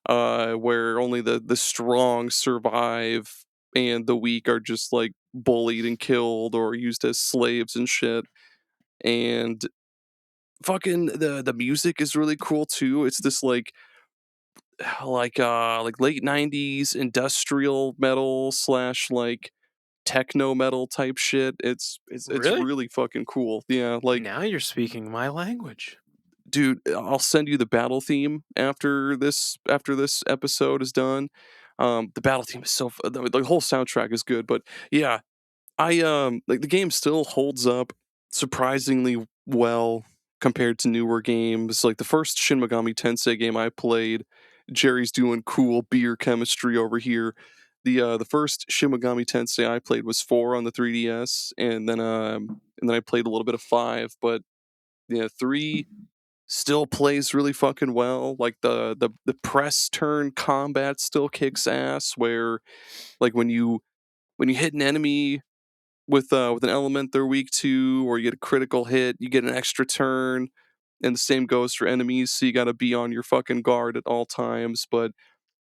where only the strong survive and the weak are just like bullied and killed or used as slaves and shit. And fucking the music is really cool too. It's this like late 90s industrial metal slash like techno metal type shit. It's Really? really fucking cool. Yeah, like Now you're speaking my language. dude, I'll send you the battle theme after this episode is done. The battle theme is the whole soundtrack is good, but yeah, I like the game still holds up surprisingly well compared to newer games. Like the first Shin Megami Tensei game I played, Jerry's doing cool beer chemistry over here. The first Shin Megami Tensei I played was 4 on the 3DS, and then I played a little bit of 5, but yeah, 3 still plays really fucking well. Like the press turn combat still kicks ass. Where like when you hit an enemy with an element they're weak to, or you get a critical hit, you get an extra turn. And the same goes for enemies, so you got to be on your fucking guard at all times. But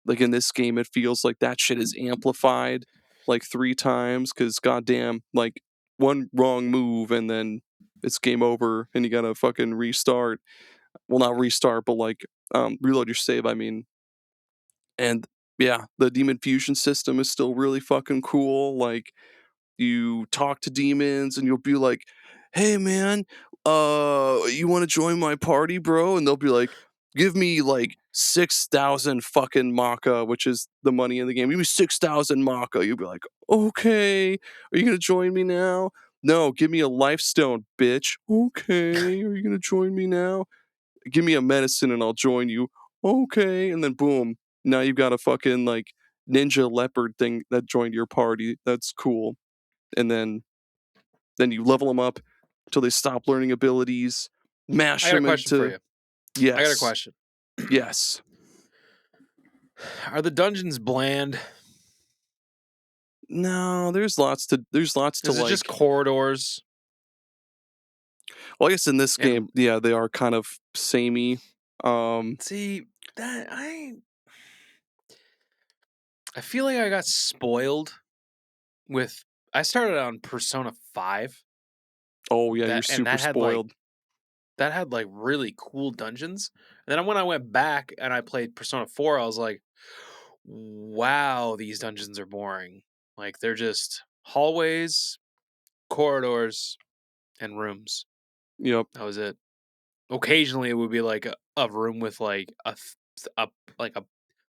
like in this game, it feels like that shit is amplified like 3 times because goddamn, like one wrong move and then it's game over and you gotta fucking restart. Well, not restart, but like reload your save. I mean, and yeah, the demon fusion system is still really fucking cool. Like you talk to demons and you'll be like, "Hey man, you want to join my party, bro?" And they'll be like, "Give me like 6,000 fucking Maka, which is the money in the game. Give me 6,000 Maka." You'll be like, "Okay, are you gonna join me now?" "No, give me a life stone, bitch." "Okay, are you gonna join me now?" "Give me a medicine and I'll join you." "Okay," and then boom, now you've got a fucking like ninja leopard thing that joined your party. That's cool. And then you level them up until they stop learning abilities. Mash I got a them question for into you. I got a yes, question. yes. Are the dungeons bland? No, there's lots to Is it just like. corridors? Well, I guess in this And game, yeah, they are kind of samey. see that I feel like I got spoiled with. I started on Persona 5. Oh yeah, you're And super spoiled. that had like really cool dungeons. And then when I went back and I played Persona 4, I was like, wow, these dungeons are boring. Like they're just hallways, corridors, and rooms. Yep, That was it. Occasionally, it would be like a room with like a like a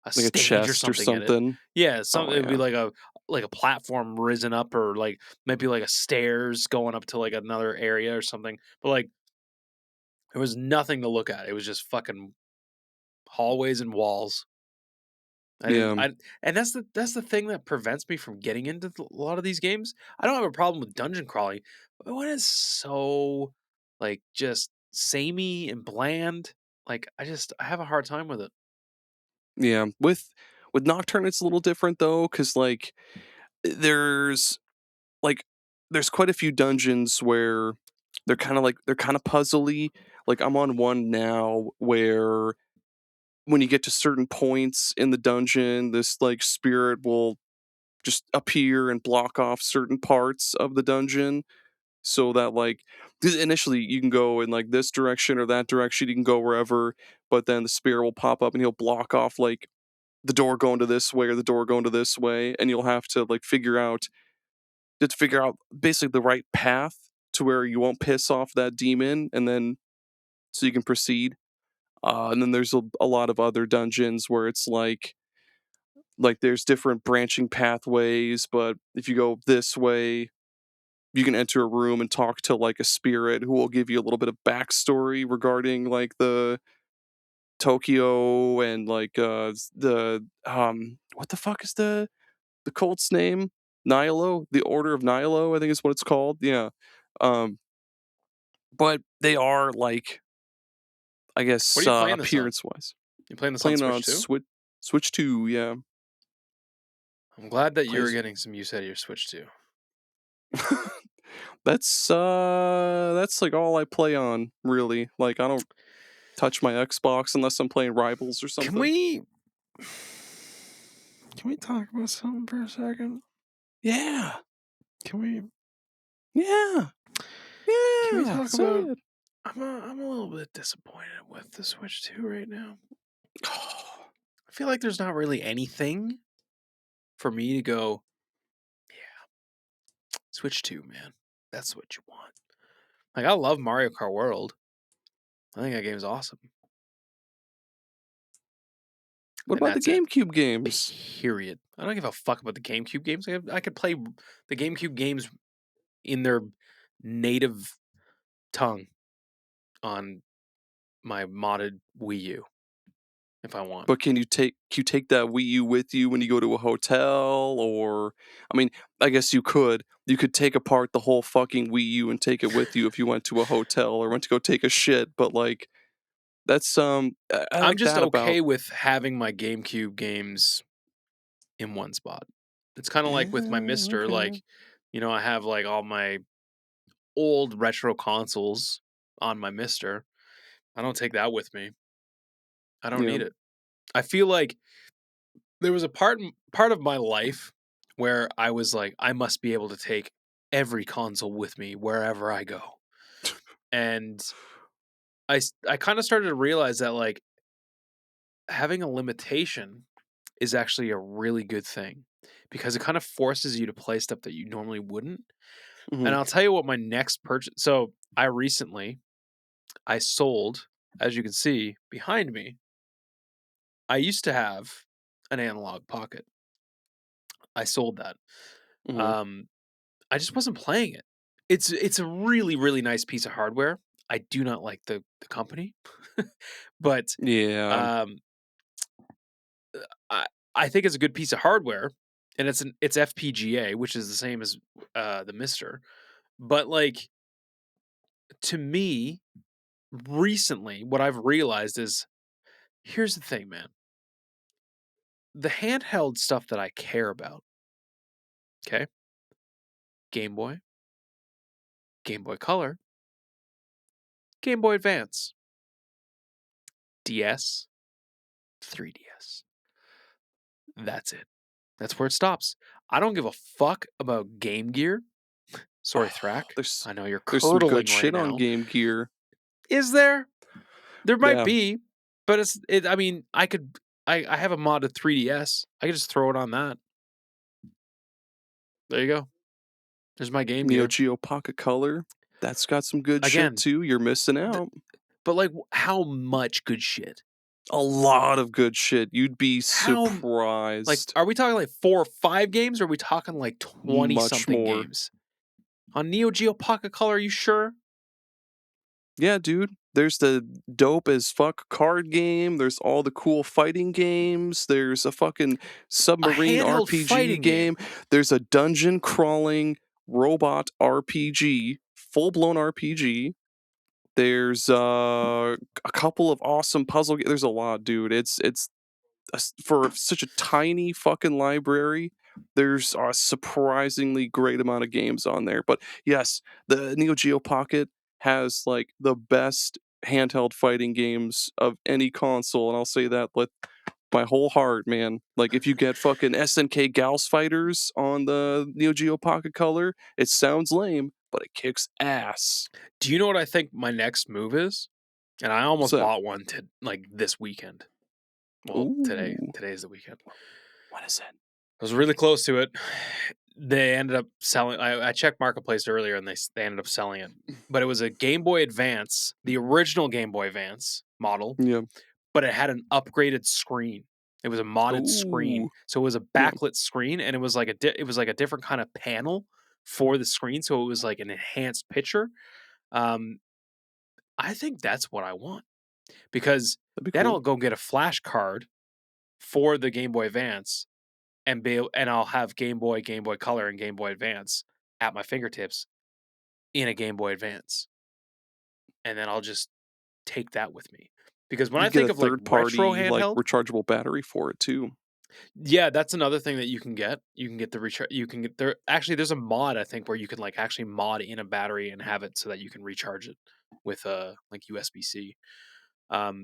like a stage or chest or something in it. something. Yeah, Oh it would be yeah, like a platform risen up, or like maybe like a stairs going up to like another area or something. But like there was nothing to look at. It was just fucking hallways and walls. I didn't. yeah, And that's the thing that prevents me from getting into a lot of these games. I don't have a problem with dungeon crawling, but when it's so like just samey and bland, like I have a hard time with it. yeah. With Nocturne, it's a little different though, because there's like there's quite a few dungeons where they're kind of puzzly. Like I'm on one now where when you get to certain points in the dungeon, this like spirit will just appear and block off certain parts of the dungeon so that 'cause initially you can go in like this direction or that direction, you can go wherever, but then the spirit will pop up and he'll block off like the door going to this way or the door going to this way, and you'll have to figure out basically the right path to where you won't piss off that demon, and then so you can proceed. And then there's a lot of other dungeons where it's there's different branching pathways, but if you go this way, you can enter a room and talk to like a spirit who will give you a little bit of backstory regarding like the Tokyo and the what the fuck is the cult's name? Nihilo, the Order of Nihilo, I think is what it's called. Yeah. Um, but they are like, I What guess, are you playing this on? appearance wise. You playing this on Playing Switch on too? Switch 2, yeah. I'm glad that you're Plays getting some use out of your Switch too. that's like all I play on, really. Like I don't touch my Xbox unless I'm playing Rivals or Can something. we talk about something for a second? Yeah. Can we Yeah. Yeah. talk Say about it. I'm a little bit disappointed with the Switch 2 right now. I feel like there's not really anything for me to go, yeah, Switch 2, man. That's what you want. Like, I love Mario Kart World. I think that game's awesome. What And about the that's it. GameCube games? Period. I don't give a fuck about the GameCube games. I could play the GameCube games in their native tongue on my modded Wii U if I want. But can you take that Wii U with you when you go to a hotel? Or I mean, I guess you could. You could take apart the whole fucking Wii U and take it with you if you went to a hotel or went to go take a shit. But like that's I I'm like just that about okay with having my GameCube games in one spot. It's kind of like with my Mister, okay. like, I have like all my old retro consoles on my Mister. I don't take that with me. I don't Yeah. need it. I feel like there was a part of my life where I was like, I must be able to take every console with me wherever I go. And I kind of started to realize that like having a limitation is actually a really good thing because it kind of forces you to play stuff that you normally wouldn't. And Mhm. I'll tell you what my next purchase. So I sold, as you can see behind me. I used to have an analog pocket. I sold that. Mhm. Um, I just wasn't playing it. It's a really really nice piece of hardware. I do not like the company, but Yeah. um, I think it's a good piece of hardware, and it's FPGA, which is the same as the Mister. But like, to me, recently, what I've realized is, here's the thing, man. The handheld stuff that I care about, okay? Game Boy, Game Boy Color, Game Boy Advance, DS, 3DS. That's it. That's where it stops. I don't give a fuck about Game Gear. Sorry, Thrak. There's I know you're there's some curdling good right shit on now. Game Gear. Is there? There might Yeah. be, but I mean, I have a modded 3DS. I could just throw it on that. There you go. There's my Game Neo Gear. Geo Pocket Color. That's got some good Again, shit too. You're missing out. But like, how much good shit? A lot of good shit. You'd be surprised. Like, are we talking like 4 or 5 games, or are we talking like 20 Much something more. games? On Neo Geo Pocket Color, are you sure? Yeah, dude. There's the dope as fuck card game. There's all the cool fighting games. There's a fucking submarine handheld RPG fighting game. There's a dungeon crawling robot RPG, full blown RPG. There's a couple of awesome puzzle games. There's a lot, dude. It's for such a tiny fucking library. There's a surprisingly great amount of games on there. But yes, the Neo Geo Pocket has like the best handheld fighting games of any console, and I'll say that with my whole heart, man. Like if you get fucking SNK Gauss Fighters on the Neo Geo Pocket Color, it sounds lame, but it kicks ass. Do you know what I think my next move is? And I almost So, bought one to like this weekend. Well, today. ooh, Today's the weekend. what is it? I was really close to it. They ended up selling. I checked Marketplace earlier, and they ended up selling it. But it was a Game Boy Advance, the original Game Boy Advance model, Yeah. but it had an upgraded screen. It was a modded screen, Ooh. so it was a Yeah. backlit screen, and it was like a different kind of panel for the screen, so it was like an enhanced picture. I think that's what I want, because That'd be then cool. I'll go get a flash card for the Game Boy Advance, and I'll have Game Boy Color, and Game Boy Advance at my fingertips in a Game Boy Advance, and then I'll just take that with me. Because when You I get think a of like third retro party like handheld, rechargeable battery for it too. yeah, that's another thing that you can get. You can get there's a mod, I think, where you can like actually mod in a battery and have it so that you can recharge it with like USB-C. I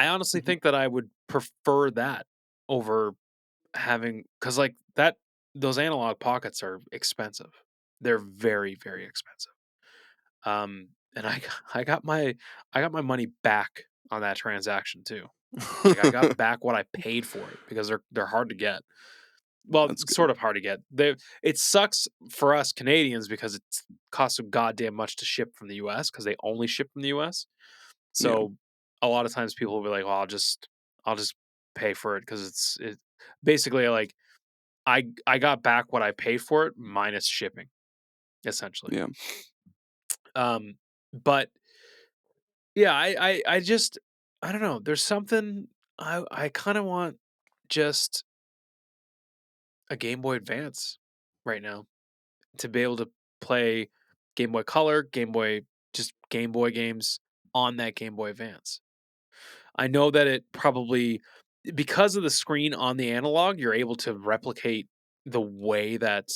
honestly Mhm. think that I would prefer that over having, because like those analog pockets are expensive. They're very, very expensive. And I got my money back on that transaction too. Like I got back what I paid for it, because they're hard to get. Well, That's good. sort of hard to get. It sucks for us Canadians because it costs so goddamn much to ship from the US, because they only ship from the US. Yeah. So a lot of times people will be like, "Well, I'll just pay for it," because it basically like I got back what I paid for it minus shipping, essentially. Yeah. But yeah, I just, I don't know. There's something I kind of want, just a Game Boy Advance right now, to be able to play Game Boy Color, just Game Boy games on that Game Boy Advance. I know that it probably, because of the screen on the analog, you're able to replicate the way that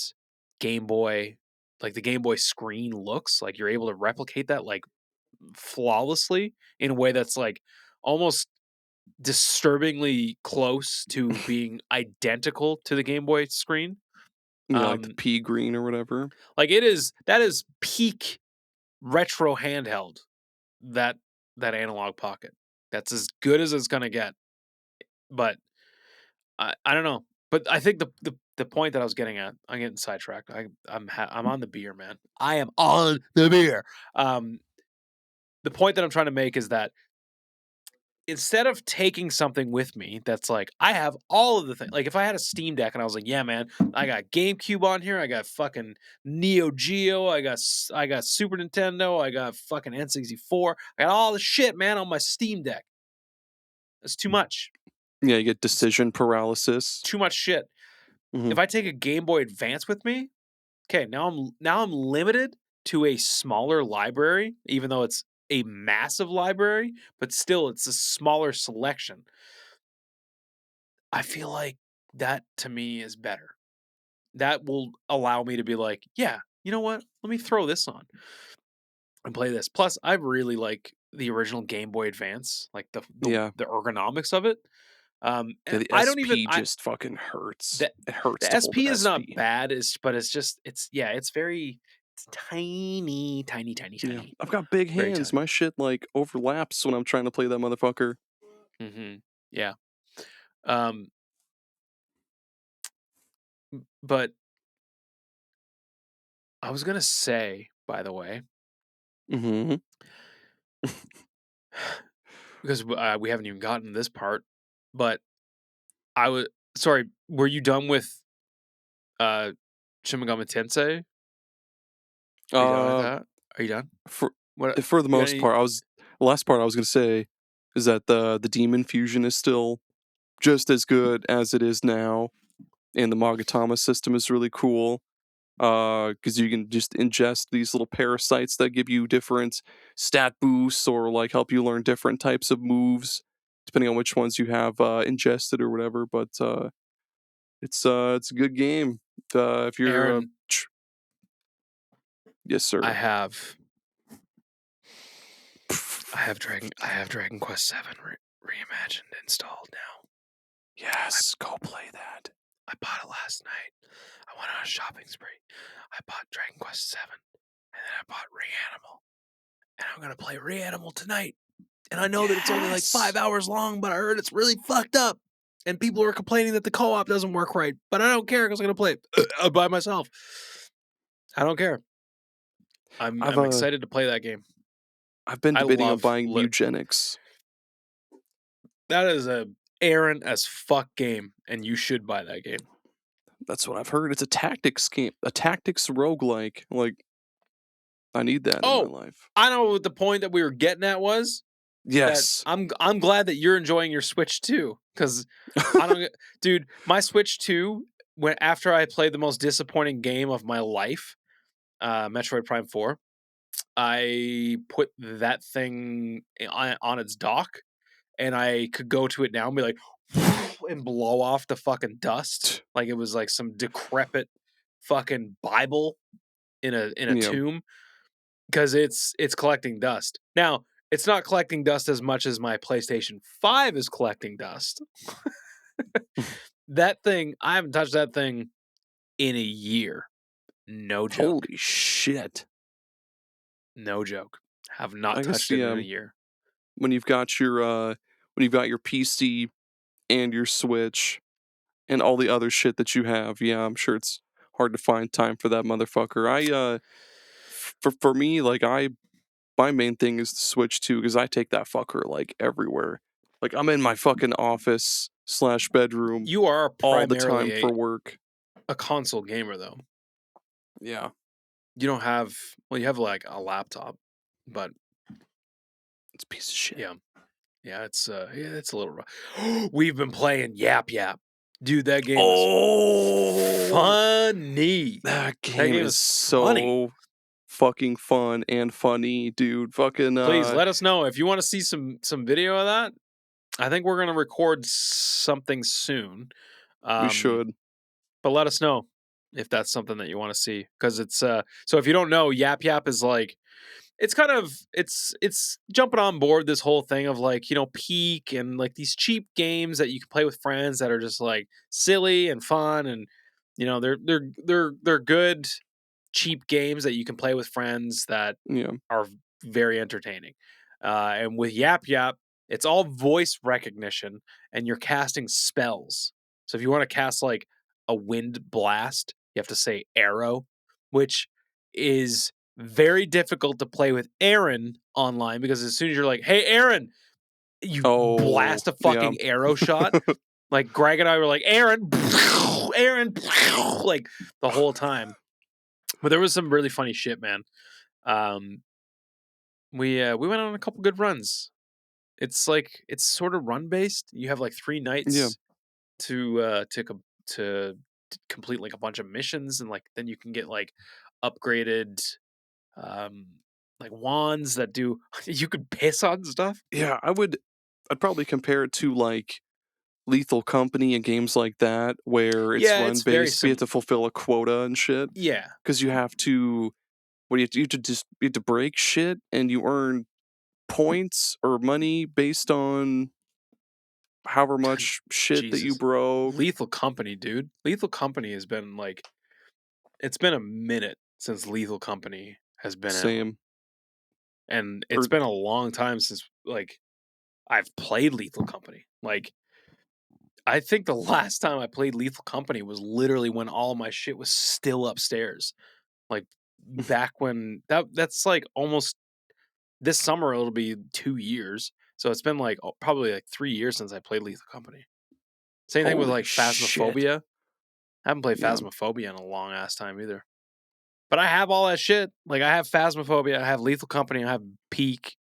Game Boy, like the Game Boy screen looks. Like you're able to replicate that like flawlessly in a way that's like almost disturbingly close to being identical to the Game Boy screen. Yeah, like the Um, pea green or whatever. like that is peak retro handheld. That analog pocket. That's as good as it's gonna get. But I don't know. But I think the point that I was getting at, I'm getting sidetracked. I'm on the beer, man. I am on the beer. Um, the point that I'm trying to make is that instead of taking something with me that's like, I have all of the things. Like if I had a Steam Deck and I was like, yeah, man, I got GameCube on here, I got fucking Neo Geo, I got Super Nintendo, I got fucking N64, I got all the shit, man, on my Steam Deck. That's too much. Yeah, you get decision paralysis. Too much shit. Mhm. If I take a Game Boy Advance with me, okay, now I'm limited to a smaller library, even though it's a massive library, but still it's a smaller selection. I feel like that to me is better. That will allow me to be like, yeah, you know what? Let me throw this on and play this. Plus, I really like the original Game Boy Advance, like Yeah. the ergonomics of it. Yeah, And the I don't even SP just fucking hurts. the It hurts the to hold SP the is not SP. bad, but it's just it's very it's tiny, tiny, tiny, Yeah. tiny, I've got big very hands. tiny. My shit, like, overlaps when I'm trying to play that motherfucker. Yeah. Um, but I was gonna say, by the way, Mhm. because we haven't even gotten to this part, but I was sorry. Were you done with uh Shin Megami Tensei? Are you done with Uh, that? Are you done? for What for the you got most any? part, the last part I was gonna say is that the demon fusion is still just as good as it is now, and the Magatama system is really cool. Because you can just ingest these little parasites that give you different stat boosts or like help you learn different types of moves, depending on which ones you have ingested or whatever. But it's a good game. If you're Aaron, yes, I sir. have I have Dragon Quest Seven reimagined installed now. Yes, go play that. I bought it last night. I went on a shopping spree. I bought Dragon Quest Seven, and then I bought Reanimal, and I'm gonna play Reanimal tonight. And I know that it's only like 5 hours long, but I heard it's really fucked up. And people are complaining that the co-op doesn't work right. But I don't care because I'm gonna play it by myself. I don't care. I've I'm excited to play that game. I've been I debating on love buying Eugenics. that is a Aaron as fuck game, and you should buy that game. That's what I've heard. It's a tactics game, a tactics roguelike. Like, I need that in my Oh, life. I know what the point that we were getting at was. That Yes. I'm glad that you're enjoying your Switch too, because I don't, dude. My Switch 2, when after I played the most disappointing game of my life, Metroid Prime 4, I put that thing on its dock, and I could go to it now and be like, and blow off the fucking dust, like it was like some decrepit fucking Bible in a Yeah. tomb, because it's collecting dust. Now, it's not collecting dust as much as my PlayStation 5 is collecting dust. That thing, I haven't touched that thing in a year. No joke. Holy shit. No joke. Have not I guess touched it yeah. in a year. When you've got your PC and your Switch and all the other shit that you have, yeah, I'm sure it's hard to find time for that motherfucker. For me, like my main thing is the Switch too, because I take that fucker like everywhere. Like I'm in my fucking office / bedroom You are all the time primarily for work. a console gamer, though. Yeah. You don't have, well, you have like a laptop, but It's a piece of shit. yeah. Yeah, it's a little rough. We've been playing YAPYAP. Dude, that game is funny. That That game game is is funny. so fucking fun and funny, dude. Fucking Please let us know if you want to see some video of that. I think we're gonna record something soon. we Um, should. but let us know if that's something that you want to see, because it's so if you don't know, YAPYAP is like, it's kind of it's jumping on board this whole thing of like, Peak and like these cheap games that you can play with friends that are just like silly and fun, and they're good cheap games that you can play with friends that Yeah. are very entertaining. And with YAPYAP, it's all voice recognition, and you're casting spells. So if you want to cast like a wind blast, you have to say arrow, which is very difficult to play with Aaron online, because as soon as you're like, "Hey, Aaron," you Oh, blast a yeah. fucking arrow shot. Like Greg and I were like, "Aaron, Aaron," like the whole time. But there was some really funny shit, man. Um, we went on a couple good runs. It's like it's sort of run based. You have like 3 Yeah. nights to complete like a bunch of missions, and like then you can get like upgraded um like wands that do you could piss on stuff. Yeah, I'd probably compare it to, like, Lethal Company and games like that where it's Yeah, it's very run-based, but you have similar. to fulfill a quota and shit. Yeah. Because you have to what do you have to just you have to break shit, and you earn points or money based on however much shit that you Jesus. broke. Lethal Company, dude. Lethal Company has been like it's been a minute since Lethal Company has been out. Same. And it's Or been a long time since like I've played Lethal Company. Like I think the last time I played Lethal Company was literally when all my shit was still upstairs. Like back when that's like almost this summer it'll be 2 years. So it's been like probably like 3 years since I played Lethal Company. Same thing with holy like shit. Phasmophobia. I haven't played Yeah. Phasmophobia in a long ass time either. But I have all that shit. Like I have Phasmophobia, I have Lethal Company, I have Peak,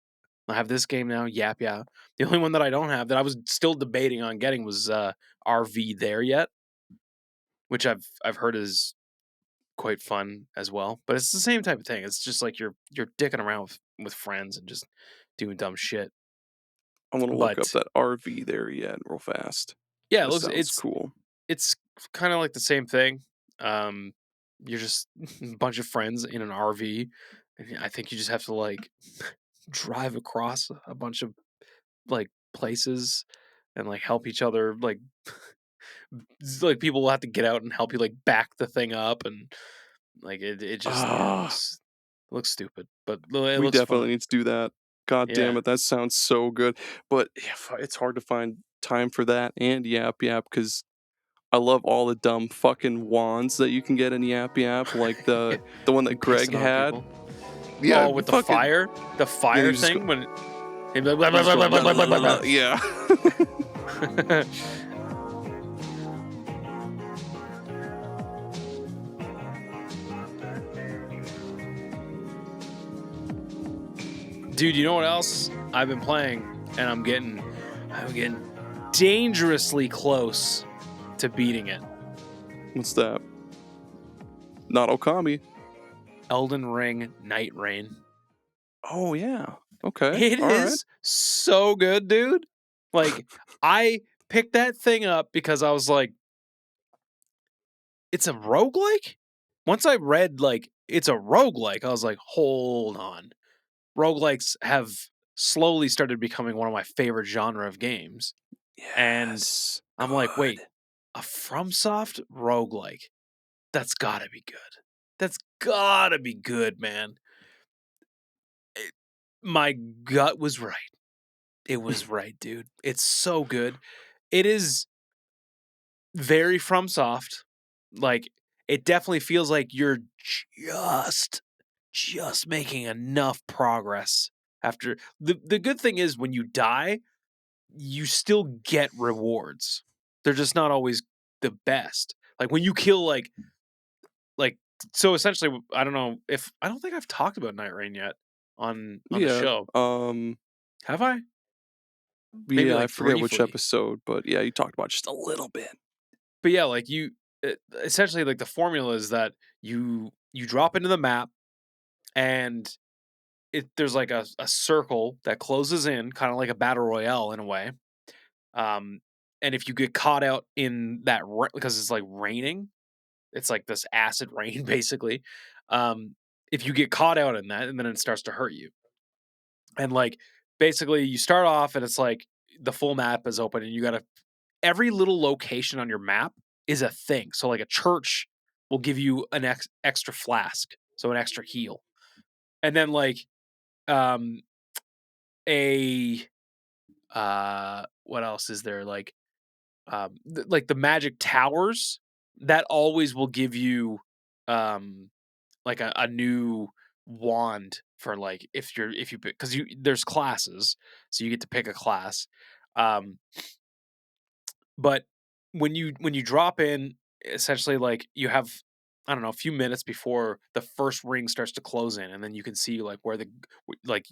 I have this game now, YAPYAP. The only one that I don't have that I was still debating on getting was RV There Yet, which I've heard is quite fun as well. But it's the same type of thing. It's just like you're dicking around with friends and just doing dumb shit. I wanna look up But that RV there yet real fast. yeah, it That looks sounds cool. it's kind of like the same thing. Um, you're just a bunch of friends in an RV, and I think you just have to like drive across a bunch of like places and like help each other. Like people will have to get out and help you like back the thing up, and like it just yeah, Ah, it looks stupid, but it we looks definitely fun. need to do that. God damn Yeah. it, that sounds so good. But if it's hard to find time for that and Yap Yap because I love all the dumb fucking wands that you can get in Yap Yap, like the one that Greg Pissing on had. people. Yeah, Oh, with fucking the yeah, fire you just go thing when he'd be like, you just go "Blah, la blah, la blah, la blah, la blah, la. Yeah. blah." Dude, you know what else I've been playing, and I'm getting dangerously close to beating it. What's that? Not Okami. Elden Ring Nightreign. Oh yeah. Okay. It All right. is so good, dude. Like I picked that thing up because I was like, it's a roguelike? Once I read like it's a roguelike, I was like, hold on. Roguelikes have slowly started becoming one of my favorite genre of games. And Yes. I'm like, wait, Good. a FromSoft roguelike? That's gotta be good. That's gotta be good, man. It- my gut was right. It was right, dude. It's so good. It is very FromSoft. Like, it definitely feels like you're just making enough progress after the good thing is when you die, you still get rewards. They're just not always the best. Like when you kill like so essentially I don't know if I don't think I've talked about Night Rain yet on the Yeah. show. Have I? Maybe Yeah, I like forget which briefly. episode, but yeah, you talked about just a little bit. But yeah, like essentially like the formula is that you drop into the map and there's like a circle that closes in, kind of like a battle royale in a way. Um, and if you get caught out in that because it's like raining, it's like this acid rain basically. If you get caught out in that, and then it starts to hurt you. And like basically, you start off and it's like the full map is open, and you gotta every little location on your map is a thing. So like a church will give you an extra flask, so an extra heal, and then like um a what else is there like like the magic towers that always will give you um like a new wand for like if you pick because you there's classes, so you get to pick a class. um but when you drop in, essentially like you have I don't know a few minutes before the first ring starts to close in, and then you can see like where the like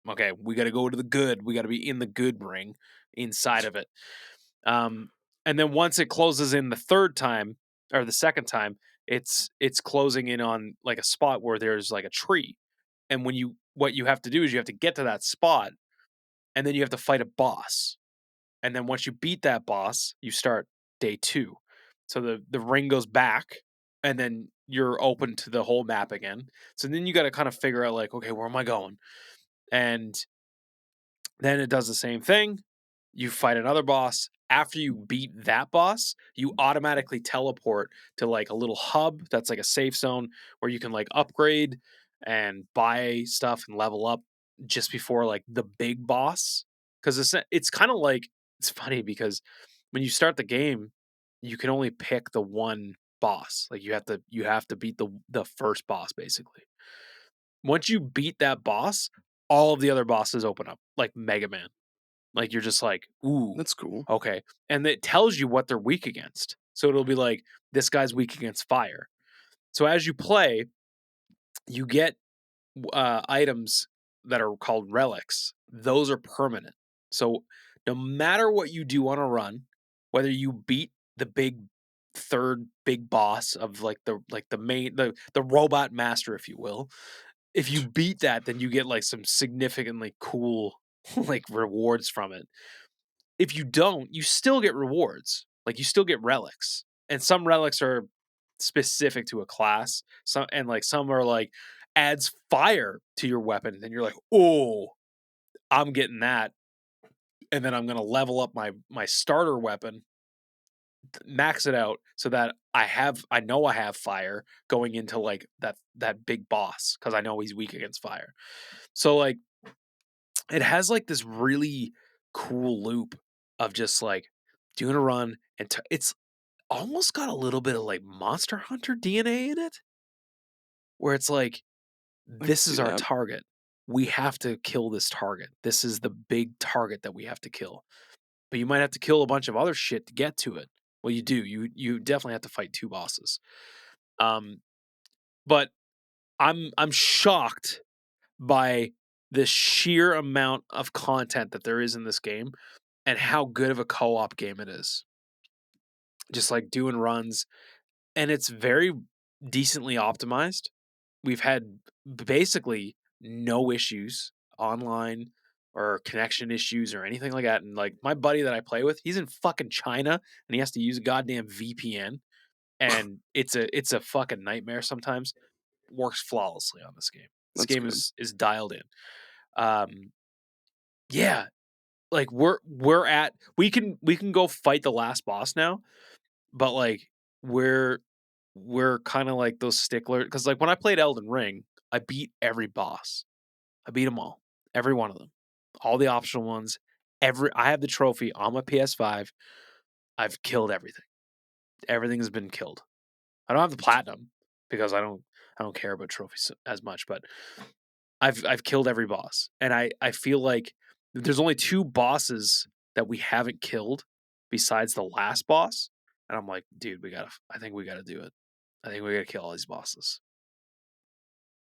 okay, we got to go to the good. We got to be in the good ring inside of it. And then once it closes in the third time or the second time, it's closing in on like a spot where there's like a tree. And what you have to do is you have to get to that spot, and then you have to fight a boss. And then once you beat that boss, you start day 2. So the ring goes back, and then you're open to the whole map again. So then you got to kind of figure out like, okay, where am I going? And then it does the same thing. You fight another boss. After you beat that boss, you automatically teleport to like a little hub that's like a safe zone where you can like upgrade and buy stuff and level up just before like the big boss. Because it's kind of like, it's funny because when you start the game, you can only pick the one boss. Like you have to beat the first boss basically. Once you beat that boss, all of the other bosses open up like Mega Man. Like you're just like, ooh, That's cool. okay. And it tells you what they're weak against. So it'll be like, this guy's weak against fire. So as you play, you get items that are called relics. Those are permanent. So no matter what you do on a run, whether you beat the third big boss of the main the robot master, if you will, if you beat that, then you get like some significantly cool like rewards from it. If you don't, you still get rewards. Like you still get relics. And some relics are specific to a class. Some are like adds fire to your weapon. And you're like, oh, I'm getting that. And then I'm gonna level up my starter weapon, max it out so that I know I have fire going into like that big boss because I know he's weak against fire. So like it has like this really cool loop of just like doing a run and it's almost got a little bit of like Monster Hunter DNA in it, where it's like, I can this see is our that. target. We have to kill this target. This is the big target that we have to kill. But you might have to kill a bunch of other shit to get to it. Well, you do. You definitely have to fight 2 bosses. But I'm shocked by the sheer amount of content that there is in this game and how good of a co-op game it is. Just like doing runs, and it's very decently optimized. We've had basically no issues online or connection issues or anything like that. And like my buddy that I play with, he's in fucking China and he has to use a goddamn VPN, and it's a fucking nightmare sometimes. Works flawlessly on this game. This That's game good. is dialed in. Yeah, like we can go fight the last boss now, but like we're we're kind of like those sticklers because like when I played Elden Ring, I beat every boss. I beat them all, every one of them, all the optional ones. I have the trophy on my PS5. I've killed everything. Everything has been killed. I don't have the platinum because I don't care about trophies as much, but I've killed every boss, and I feel like there's only 2 bosses that we haven't killed besides the last boss, and I'm like, dude, I think we gotta do it. I think we gotta kill all these bosses.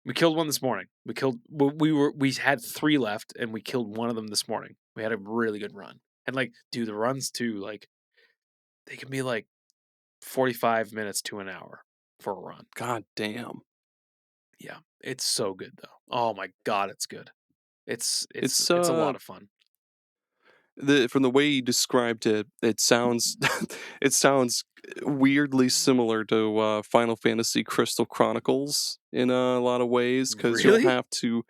We killed one this morning. We had 3 left, and we killed one of them this morning. We had a really good run, and like, dude, the runs too, like they can be like 45 minutes to an hour for a run. God damn. Yeah, it's so good though. Oh my god, it's good. It's It's a lot of fun. from the way you described it, it sounds it sounds weirdly similar to Final Fantasy Crystal Chronicles in a lot of ways because you'll Really? have to,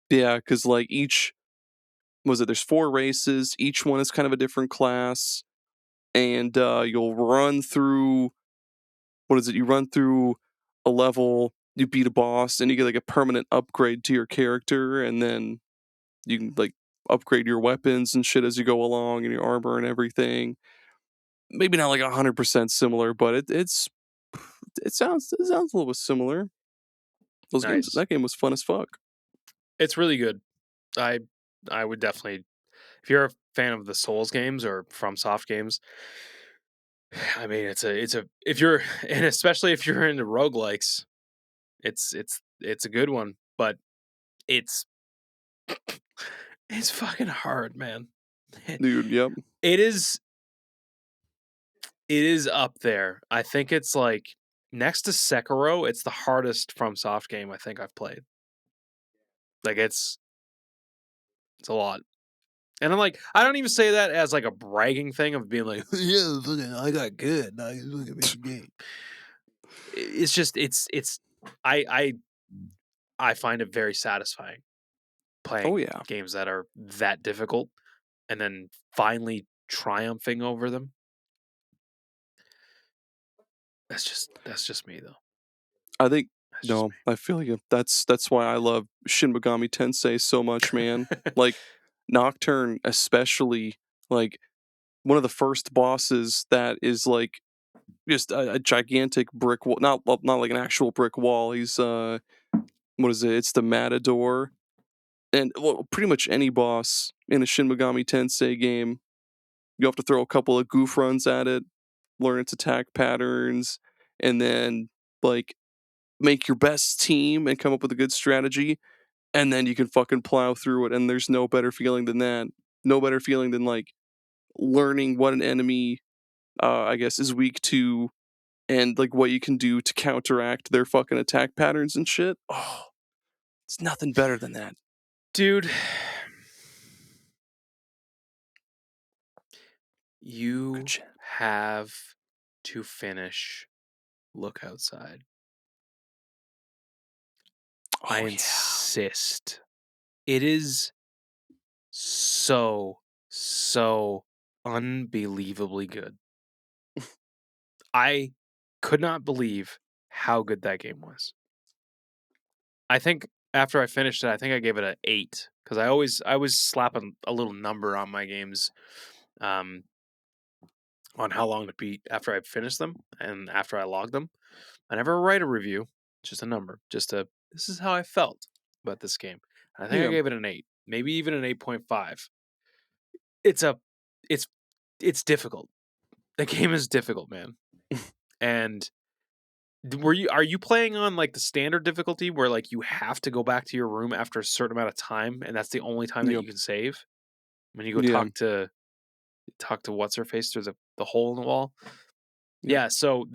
yeah, because like each, was it, there's 4 races, each one is kind of a different class, and you'll run through, what is it, you run through a level, you beat a boss, and you get like a permanent upgrade to your character, and then you can like upgrade your weapons and shit as you go along, and your armor and everything. Maybe not like 100% similar, but it sounds a little bit similar. Nice. That game was fun as fuck. It's really good. I I would definitely, if you're a fan of the Souls games or FromSoft games, I mean it's a if you're and especially if you're into roguelikes, it's a good one, but it's It's fucking hard, man. Dude, yep. It is up there. I think it's like next to Sekiro, it's the hardest FromSoft game I think I've played. Like it's a lot. And I'm like, I don't even say that as like a bragging thing of being like, yeah, fucking, I got good. Now you look at me game. It's just I find it very satisfying Oh playing yeah. games that are that difficult and then finally triumphing over them. That's just me though. I think That's just no, I feel you. That's why I love Shin Megami Tensei so much, man. me. Like Nocturne especially, like one of the first bosses that is like just a gigantic brick wall, not like an actual brick wall. He's what is it? It's the Matador. And well, pretty much any boss in a Shin Megami Tensei game, you have to throw a couple of goof runs at it, learn its attack patterns, and then like make your best team and come up with a good strategy, and then you can fucking plow through it. And there's no better feeling than that. No better feeling than like learning what an enemy, I guess, is weak to, and like what you can do to counteract their fucking attack patterns and shit. Oh, it's nothing better than that. Dude, you Good shit. have to finish Look Outside. I Oh yeah. insist. It is so unbelievably good. I could not believe how good that game was. I think after I finished it, I think I gave it an 8 because I always slap a little number on my games, on how long to beat after I finish them and after I log them. I never write a review, just a number, this is how I felt about this game. And I think I Yeah. gave it an 8, maybe even an 8.5. It's a it's it's difficult. The game is difficult, man. And are you playing on like the standard difficulty where like you have to go back to your room after a certain amount of time and that's the only time that Yep. you can save? When you go Yeah. talk to what's her face through the hole in the wall? Yep. Yeah, so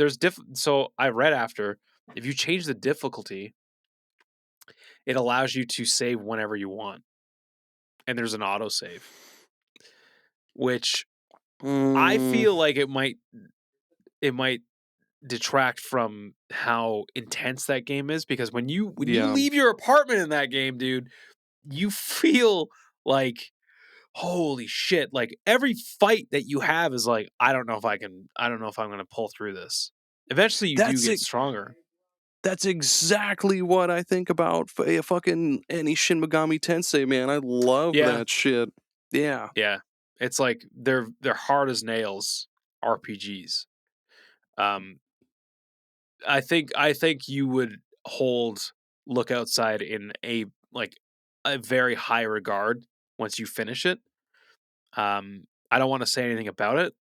so I read after if you change the difficulty, it allows you to save whenever you want. And there's an autosave, which I Mm, feel like it might detract from how intense that game is because when you yeah. leave your apartment in that game, dude, you feel like holy shit, like every fight that you have is like I don't know if I'm going to pull through this. Eventually you do That's get it. stronger. That's exactly what I think about fucking any Shin Megami Tensei, man. I love Yeah. that shit. Yeah. Yeah. It's like they're hard as nails RPGs. Um I think you would hold Look Outside in a very high regard once you finish it. I don't want to say anything about it.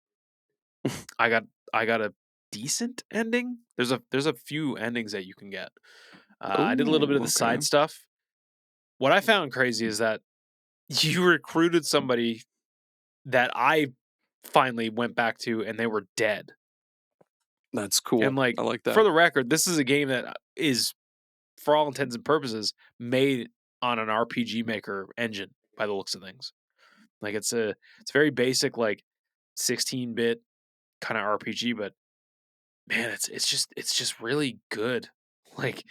I got a decent ending. There's a few endings that you can get. I did a little bit of Ooh, the okay. side stuff. What I found crazy is that you recruited somebody that I finally went back to, and they were dead. That's cool. And like I like for that. the record, this is a game that is, for all intents and purposes, made on an RPG Maker engine by the looks of things. Like it's very basic, like 16-bit kind of RPG, but man, it's just really good. Like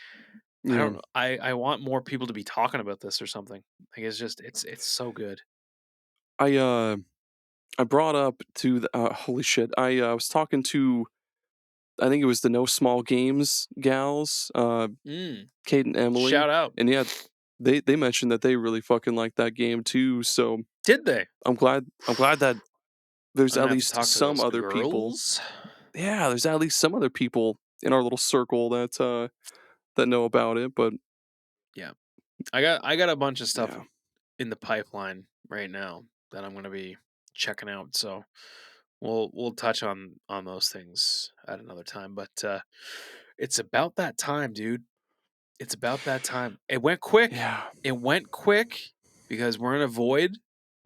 I Yeah. don't know, I want more people to be talking about this or something. Like it's so good. I I brought up to the holy shit. I was talking to, I think it was the No Small Games gals, Mm, Kate and Emily, shout out. and yeah, they mentioned that they really fucking like that game too. So Did they? I'm glad that there's I'm gonna at have to least talk to some those other people. girls. Yeah, there's at least some other people in our little circle that know about it. But Yeah. I got a bunch of stuff yeah, in the pipeline right now that I'm gonna be checking out. So we'll touch on those things at another time. But it's about that time, dude. It's about that time. It went quick. yeah, It went quick. because we're in a void.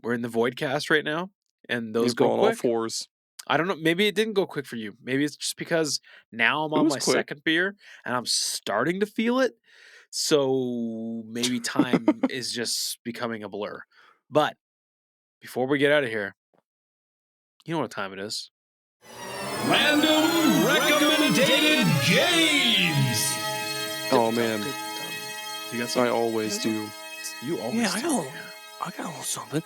We're in the Voidcast right now, and those We're go on all quick. fours. I don't know. Maybe it didn't go quick for you. Maybe it's just because now I'm It on was my quick. second beer and I'm starting to feel it. So maybe time is just becoming a blur. But before we get out of here, you know what time it is. Random recommended games. Oh man, You got I something? always do. You always Yeah, I do. got a little something.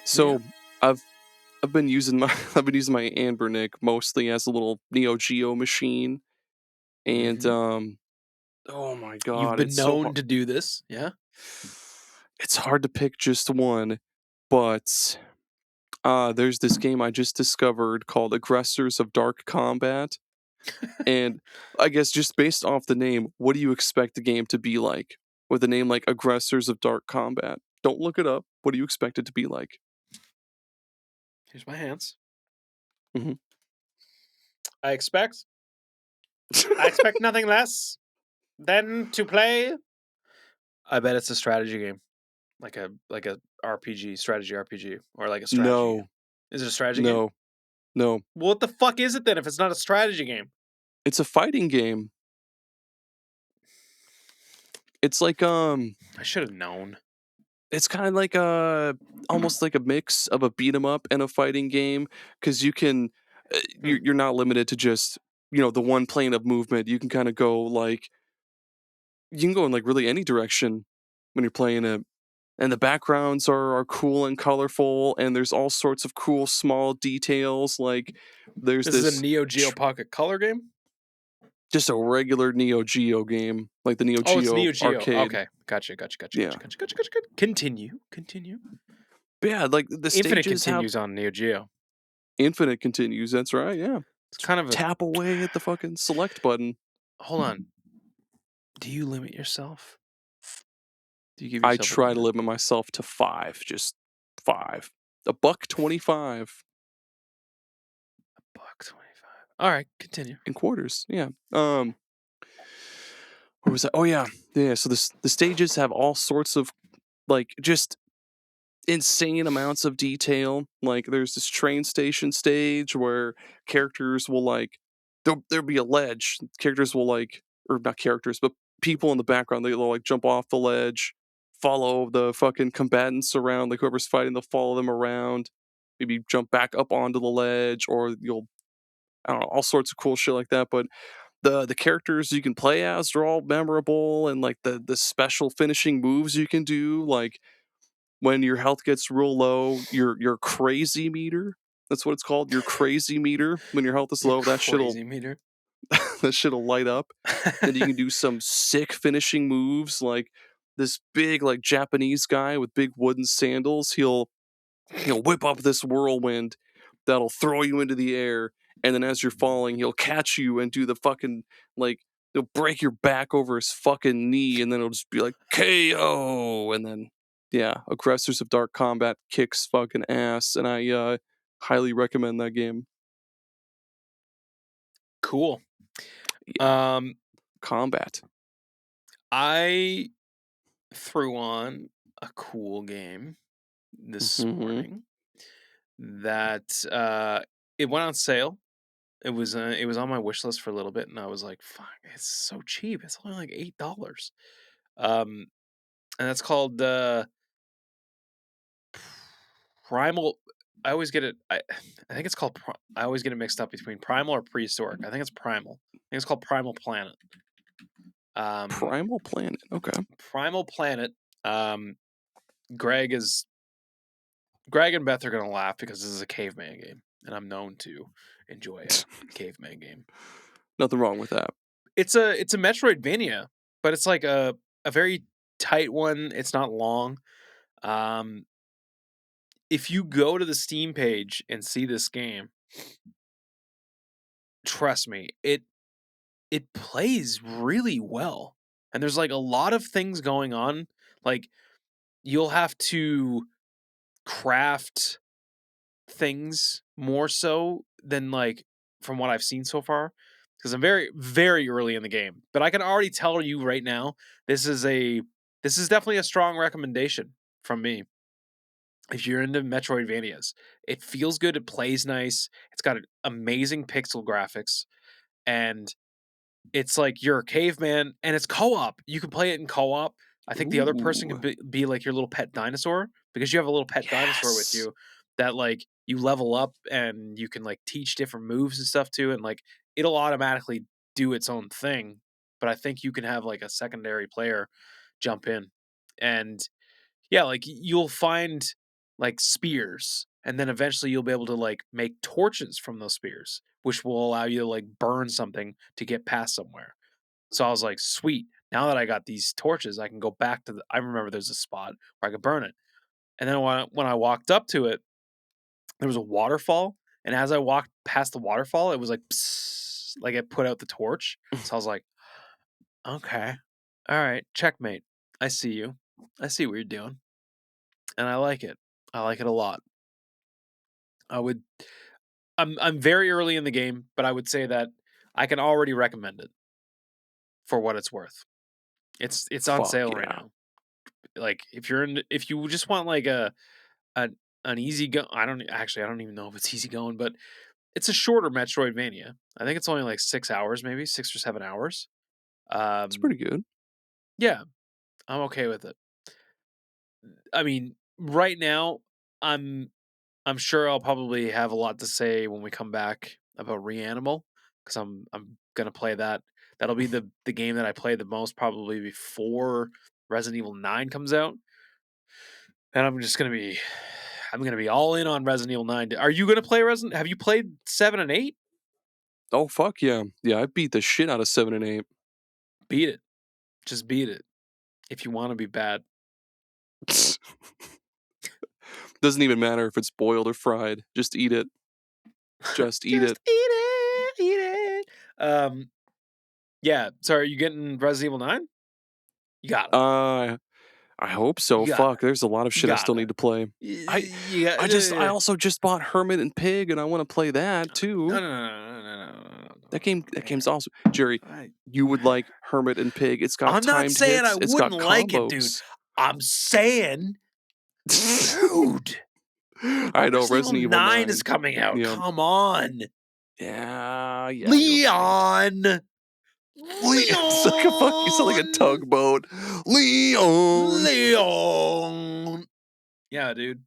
So I've been using my Anbernic mostly as a little Neo Geo machine, and oh my You've god, been it's so known hard. to do this, yeah? It's hard to pick just one, but there's this game I just discovered called Aggressors of Dark Combat, and I guess just based off the name, what do you expect the game to be like? With a name like Aggressors of Dark Combat, don't look it up. What do you expect it to be like? Here's my hands. Mhm. I expect nothing less than to play. I bet it's a strategy game. Like a RPG, strategy RPG, or like a strategy game. No, Is it a strategy game? no. Well, what the fuck is it then if it's not a strategy game? It's a fighting game. It's like I should have known. it's kind of like almost like a mix of a beat 'em up and a fighting game because you can you're not limited to just the one plane of movement. You can kind of go like you can go in like really any direction when you're playing it. And the backgrounds are cool and colorful, and there's all sorts of cool small details. Like there's This is a this Neo Geo Pocket Color game? just a regular Neo Geo game, like the Neo Oh, it's Geo Neo Geo. arcade. Okay. Gotcha. Yeah, Continue. but yeah, like the Infinite stages have continues on Neo Geo. infinite continues. That's right. Yeah, It's kind of a... tap away at the fucking select button. Hold on. Do you limit yourself? Do you give I yourself a try to limit? limit myself to 5, just 5. $1.25 $1.25. All right, continue. in quarters. Yeah. Where was that? Oh yeah, yeah. So the stages have all sorts of like just insane amounts of detail. Like there's this train station stage where characters will like there'll be a ledge. Characters will like or not characters, but people in the background they'll like jump off the ledge, follow the fucking combatants around, like whoever's fighting, they'll follow them around, maybe jump back up onto the ledge, or you'll I don't know, all sorts of cool shit like that. But the characters you can play as are all memorable and like the special finishing moves you can do, like when your health gets real low, your crazy meter. That's what it's called. Your crazy meter. When your health is Your low, that shit'll crazy meter. that shit'll light up. Then you can do some sick finishing moves, like this big like Japanese guy with big wooden sandals. He'll whip up this whirlwind that'll throw you into the air, and then as you're falling, he'll catch you and do the fucking like he'll break your back over his fucking knee, and then it'll just be like KO, and then yeah, Aggressors of Dark Combat kicks fucking ass, and I highly recommend that game. Cool. Yeah, combat. I threw on a cool game this Mhm. morning that it went on sale. It was on my wish list for a little bit, and I was like, "Fuck, it's so cheap! It's only like $8." And that's called Primal. I always get it. I think it's called. I always get it mixed up between Primal or Prehistoric. I think it's Primal. I think it's called Primal Planet. Primal Planet. Okay. Primal Planet. Um, Greg is Greg and Beth are gonna laugh because this is a caveman game, and I'm known to enjoy a caveman game. Nothing wrong with that. It's a Metroidvania, but it's like a very tight one. It's not long. Um, if you go to the Steam page and see this game, trust me, it plays really well. And there's like a lot of things going on. Like you'll have to craft things more so than like from what I've seen so far. Because I'm very, very early in the game. But I can already tell you right now, this is definitely a strong recommendation from me. if you're into Metroidvanias, it feels good. It plays nice. It's got amazing pixel graphics, and it's like you're a caveman, and it's co-op. You can play it in co-op. I think the other person Ooh. can be like your little pet dinosaur, because you have a little pet dinosaur with Yes. you that like you level up and you can like teach different moves and stuff to, and like it'll automatically do its own thing. But I think you can have like a secondary player jump in, and yeah, like you'll find like spears, and then eventually you'll be able to like make torches from those spears, which will allow you to like burn something to get past somewhere. So I was like, sweet. Now that I got these torches, I can go back to I remember there's a spot where I could burn it. And then when I walked up to it, there was a waterfall. And as I walked past the waterfall, it was like, psst, like it put out the torch. So I was like, okay, all right, checkmate. I see you. I see what you're doing. And I like it. I like it a lot. I'm very early in the game, but I would say that I can already recommend it for what it's worth. It's on Fuck sale right yeah. now. Like if you just want like an easy go, I don't even know if it's easy going, but it's a shorter Metroidvania. I think it's only like 6 hours, maybe 6 or 7 hours. It's pretty good. Yeah, I'm okay with it. I mean, right now I'm sure I'll probably have a lot to say when we come back about Reanimal, because I'm gonna play that. That'll be the game that I play the most probably before Resident Evil 9 comes out, and I'm gonna be all in on Resident Evil 9. Are you gonna play Resident? Have you played 7 and 8? Oh fuck yeah. Yeah, I beat the shit out of 7 and 8. Beat it. Just beat it. If you want to be bad. Doesn't even matter if it's boiled or fried. Just eat it. Just eat Just it. eat it. Eat it. Yeah. So are you getting Resident Evil 9? You got it. I hope so. You got Fuck, there's a lot of You shit I got still it. need to play. You got I also just bought Hermit and Pig, and I want to play that too. No. That game's awesome. Jerry, I- you would like Hermit and Pig. It's got I'm not timed saying hits. I It's got wouldn't like it, dude. combos. I'm saying, dude, I know Resident Evil 9 is 9. coming out. Yeah. Come on. Yeah. Leon. It's like a fuck. You sound like a tugboat. Leon. Leon. Yeah, dude.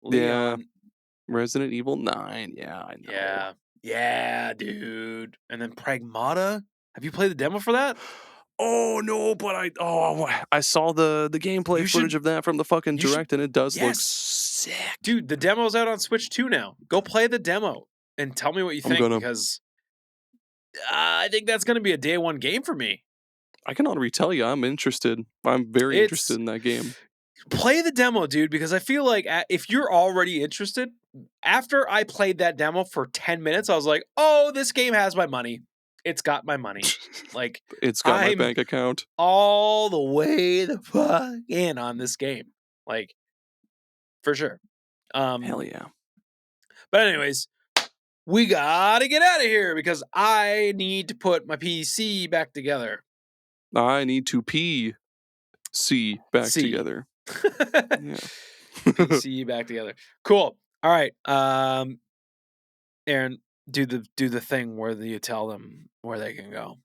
Leon. Yeah. Resident Evil 9. Yeah, I know. Yeah. Yeah, dude. And then Pragmata. Have you played the demo for that? Oh no, but I saw the gameplay footage of that from the fucking direct, and it does look sick. Dude, the demo's out on Switch 2 now. Go play the demo and tell me what you think, because I think that's going to be a day one game for me. I can already tell you, I'm interested. I'm very interested in that game. Play the demo, dude, because I feel like if you're already interested, after I played that demo for 10 minutes, I was like, oh, this game has my money. It's got my money. Like, it's got my bank account. All the way the fuck in on this game. Like, for sure. Hell yeah. But anyways, we gotta get out of here because I need to put my PC back together. I need to back together. Yeah. PC back together. Cool. All right. Aaron, do the thing where you tell them where they can go.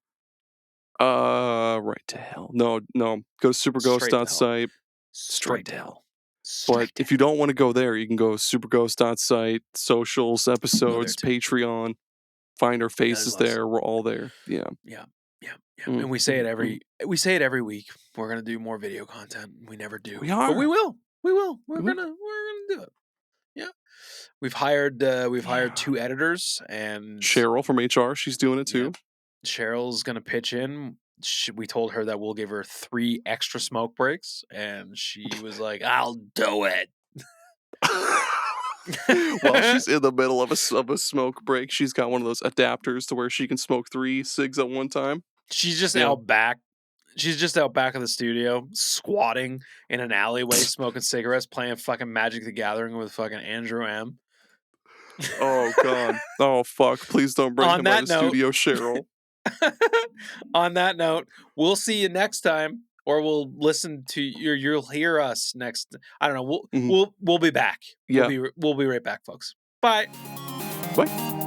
Right to hell. No. Go to superghost.site. Straight to hell. But if you don't want to go there, you can go superghost.site, socials, episodes, Patreon. Find our faces there. We're all there. Yeah. And we say it every week. We're gonna do more video content. We never do. We are. But we will. We're gonna do it. Yeah. We've hired 2 editors, and Cheryl from HR, she's doing it too. Yeah. Cheryl's gonna pitch in. We told her that we'll give her 3 extra smoke breaks, and she was like, "I'll do it." While she's in the middle of a smoke break, she's got one of those adapters to where she can smoke 3 cigs at one time. She's just out back. She's just out back of the studio, squatting in an alleyway, smoking cigarettes, playing fucking Magic the Gathering with fucking Andrew M. Oh god. Oh fuck. Please don't bring him out of the studio, Cheryl. On that note, we'll see you next time or we'll listen to you'll hear us next. I don't know. Mhm. We'll be back. Yeah. We'll be right back, folks. Bye. Bye.